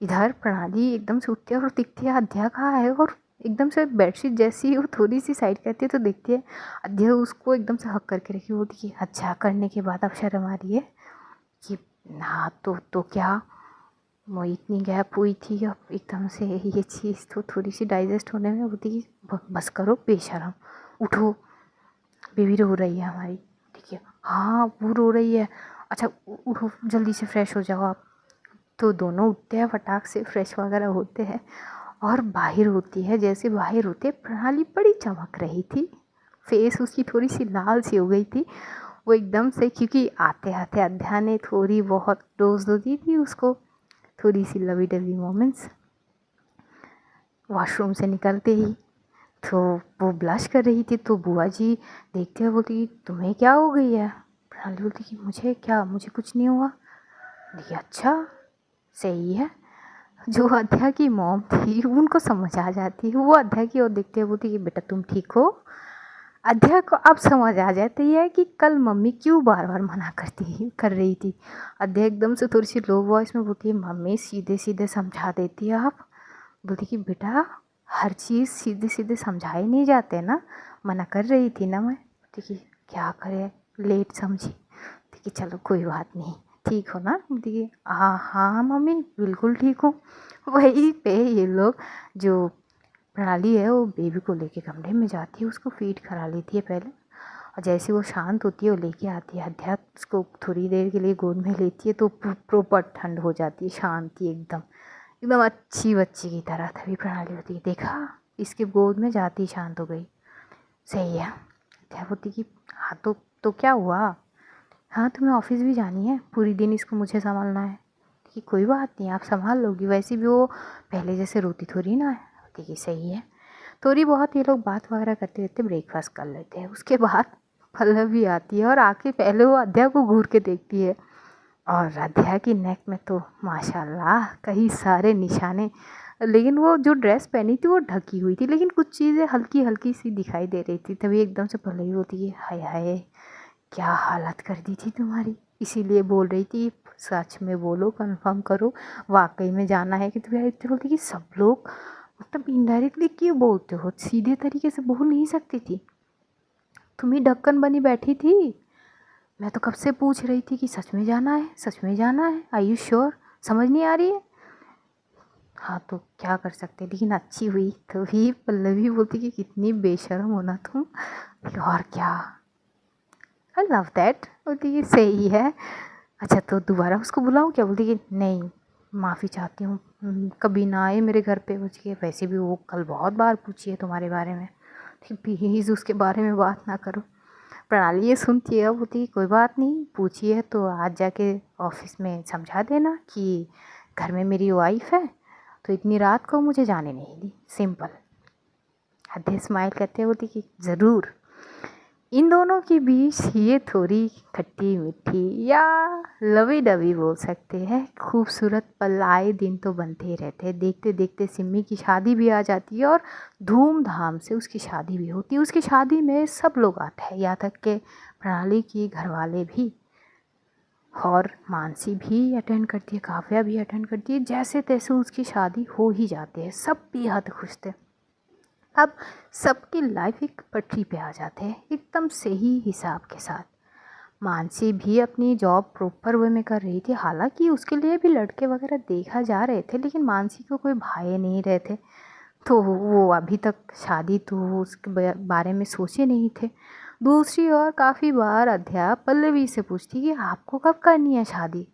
इधर प्रणाली एकदम से उठती है और दिखती है अध्या कहाँ है, और एकदम से बेडशीट जैसी ही वो थोड़ी सी साइड करती है तो देखती है अध्या उसको एकदम से हक करके रखी। वो देखिए अच्छा करने के बाद अब शर्म आ रही है कि हाँ तो क्या वो इतनी गैप हुई थी, अब एकदम से ये चीज़ तो थोड़ी सी डाइजेस्ट होने में होती है। बस करो बेशरम, उठो, बेबी रो रही है हमारी, ठीक है हाँ वो रो रही है। अच्छा उठो जल्दी से फ्रेश हो जाओ आप। तो दोनों उठते हैं, फटाक से फ्रेश वगैरह होते हैं और बाहर होती है। जैसे बाहर होते प्रणाली बड़ी चमक रही थी, फेस उसकी थोड़ी सी लाल सी हो गई थी वो एकदम से, क्योंकि आते आते अध्या ने थोड़ी बहुत डोज दो दी थी उसको, थोड़ी सी लवी डवी मोमेंट्स। वॉशरूम से निकलते ही तो वो ब्लश कर रही थी, तो बुआ जी देखते हुए बोलती कि तुम्हें क्या हो गई है। प्रणाली बोलती कि मुझे क्या, मुझे कुछ नहीं हुआ। देखिए अच्छा सही है। जो अध्या की मॉम थी उनको समझ आ जाती है, वो अध्या की ओर देखते हुए बोलती कि बेटा तुम ठीक हो। अध्या को अब समझ आ जाती है कि कल मम्मी क्यों बार बार मना कर रही थी। अध्या एकदम से थोड़ी सी लो वॉइस में बोलती है मम्मी सीधे सीधे समझा देती है आप। बोलती कि बेटा हर चीज़ सीधे सीधे समझाए नहीं जाते ना, मना कर रही थी ना मैं। बोलती कि क्या करे, लेट समझी। बोलती कि चलो कोई बात नहीं, ठीक हो ना। बोलती कि हाँ हाँ मम्मी बिल्कुल ठीक हूँ। वहीं पे ये लोग, जो प्रणाली है वो बेबी को लेके कमरे में जाती है, उसको फीड करा लेती है पहले, और जैसे वो शांत होती है वो लेके आती है। अध्यात्म उसको थोड़ी देर के लिए गोद में लेती है तो प्रॉपर ठंड हो जाती है, शांति एकदम, एकदम अच्छी बच्ची की तरह। तभी प्रणाली होती है देखा इसके गोद में जाती शांत हो गई, सही है। अध्या बोलती कि हाँ तो क्या हुआ, हाँ तुम्हें ऑफिस भी जानी है, पूरी दिन इसको मुझे संभालना है। कि कोई बात नहीं आप संभाल लोगी, वैसे भी वो पहले जैसे रोती थोड़ी ना है। बोलती कि सही है। थोड़ी बहुत ये लोग बात वगैरह करते रहते, ब्रेकफास्ट कर लेते हैं। उसके बाद पल्लवी आती है और आके पहले वो अध्या को घूर के देखती है, और अध्या की नेक में तो माशाल्लाह कई सारे निशाने। लेकिन वो जो ड्रेस पहनी थी वो ढकी हुई थी, लेकिन कुछ चीज़ें हल्की हल्की सी दिखाई दे रही थी। तभी एकदम से पल्लवी होती है हाय हाय क्या हालत कर दी थी तुम्हारी, इसीलिए बोल रही थी सच में बोलो, कंफर्म करो वाकई में जाना है कि तुम्हें। इतने बोलती कि सब लोग मतलब इनडायरेक्टली क्यों बोलते हो, सीधे तरीके से बोल नहीं सकती थी, तुम ही ढक्कन बनी बैठी थी। मैं तो कब से पूछ रही थी कि सच में जाना है, सच में जाना है, आर यू श्योर, समझ नहीं आ रही है। हाँ तो क्या कर सकते, लेकिन अच्छी हुई। तो भी पल्लवी बोलती कि कितनी बेशर्म होना तुम, और क्या, आई लव दैट। बोलती कि सही है। अच्छा तो दोबारा उसको बुलाऊँ क्या। बोलती कि नहीं माफ़ी चाहती हूँ, कभी ना आए मेरे घर पे। बोलती कि वैसे भी वो कल बहुत बार पूछी है तुम्हारे बारे में, प्लीज़ उसके बारे में बात ना करो। प्रणाली ये सुनती है, बोलती है कोई बात नहीं, पूछिए तो आज जाके ऑफिस में समझा देना कि घर में मेरी वाइफ है तो इतनी रात को मुझे जाने नहीं दी, सिंपल। आधे स्माइल करते बोलती कि ज़रूर। इन दोनों के बीच ये थोड़ी खट्टी मीठी या लवी डवी बोल सकते हैं खूबसूरत पल आए दिन तो बनते ही रहते हैं। देखते देखते सिम्मी की शादी भी आ जाती है और धूमधाम से उसकी शादी भी होती है। उसकी शादी में सब लोग आते हैं, यहाँ तक के प्रणाली की घरवाले भी, और मानसी भी अटेंड करती है, काव्या भी अटेंड करती है। जैसे तैसे उसकी शादी हो ही जाती है, सब बेहद खुश थे। अब सबकी लाइफ एक पटरी पे आ जाते हैं एकदम सही हिसाब के साथ। मानसी भी अपनी जॉब प्रॉपर वे में कर रही थी, हालांकि उसके लिए भी लड़के वगैरह देखा जा रहे थे, लेकिन मानसी को कोई भाई नहीं रहे थे, तो वो अभी तक शादी तो उसके बारे में सोचे नहीं थे। दूसरी ओर काफ़ी बार अध्या पल्लवी से पूछती कि आपको कब करनी है शादी।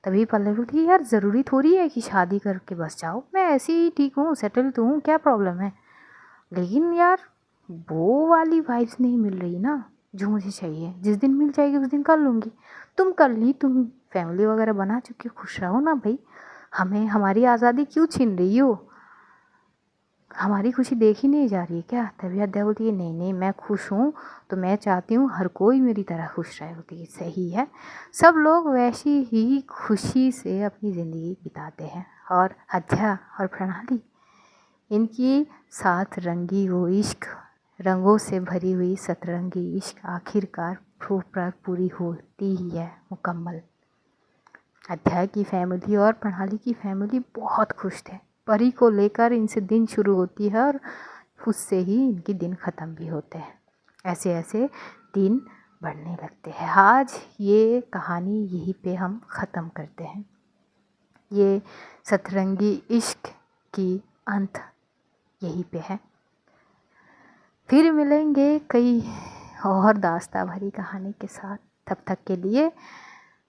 तभी पल्लवी बोलती यार ज़रूरी थोड़ी है कि शादी करके बस जाओ, मैं ऐसे ही ठीक हूँ, सेटल तो हूँ, क्या प्रॉब्लम है। लेकिन यार वो वाली वाइब्स नहीं मिल रही ना जो मुझे चाहिए, जिस दिन मिल जाएगी उस दिन कर लूँगी। तुम कर ली, तुम फैमिली वगैरह बना चुके, खुश रहो ना भाई, हमें हमारी आज़ादी क्यों छीन रही हो, हमारी खुशी देखी नहीं जा रही है क्या। तभी अध्या बोलती है नहीं नहीं मैं खुश हूँ, तो मैं चाहती हूँ हर कोई मेरी तरह खुश रहे। होती है सही है, सब लोग वैसी ही खुशी से अपनी ज़िंदगी बिताते हैं। और अध्या और प्रणाली, इनकी साथ रंगी वो इश्क, रंगों से भरी हुई सतरंगी इश्क आखिरकार पूरी होती ही है मुकम्मल। अध्याय की फैमिली और प्रणाली की फैमिली बहुत खुश थे। परी को लेकर इनसे दिन शुरू होती है और उससे ही इनकी दिन ख़त्म भी होते हैं। ऐसे ऐसे दिन बढ़ने लगते हैं। आज ये कहानी यहीं पे हम ख़त्म करते हैं। ये सतरंगी इश्क की अंत यहीं पे है। फिर मिलेंगे कई और दास्तां भरी कहानी के साथ। तब तक के लिए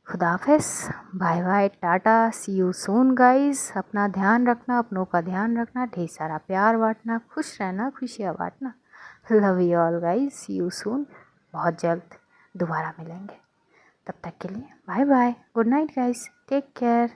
खुदा हाफिज़, बाय बाय, टाटा, सी यू सून गाइस। अपना ध्यान रखना, अपनों का ध्यान रखना, ढेर सारा प्यार बांटना, खुश रहना, खुशियाँ बांटना। Love you all guys, see you soon. बहुत जल्द दोबारा मिलेंगे, तब तक के लिए bye bye, good night guys, take care.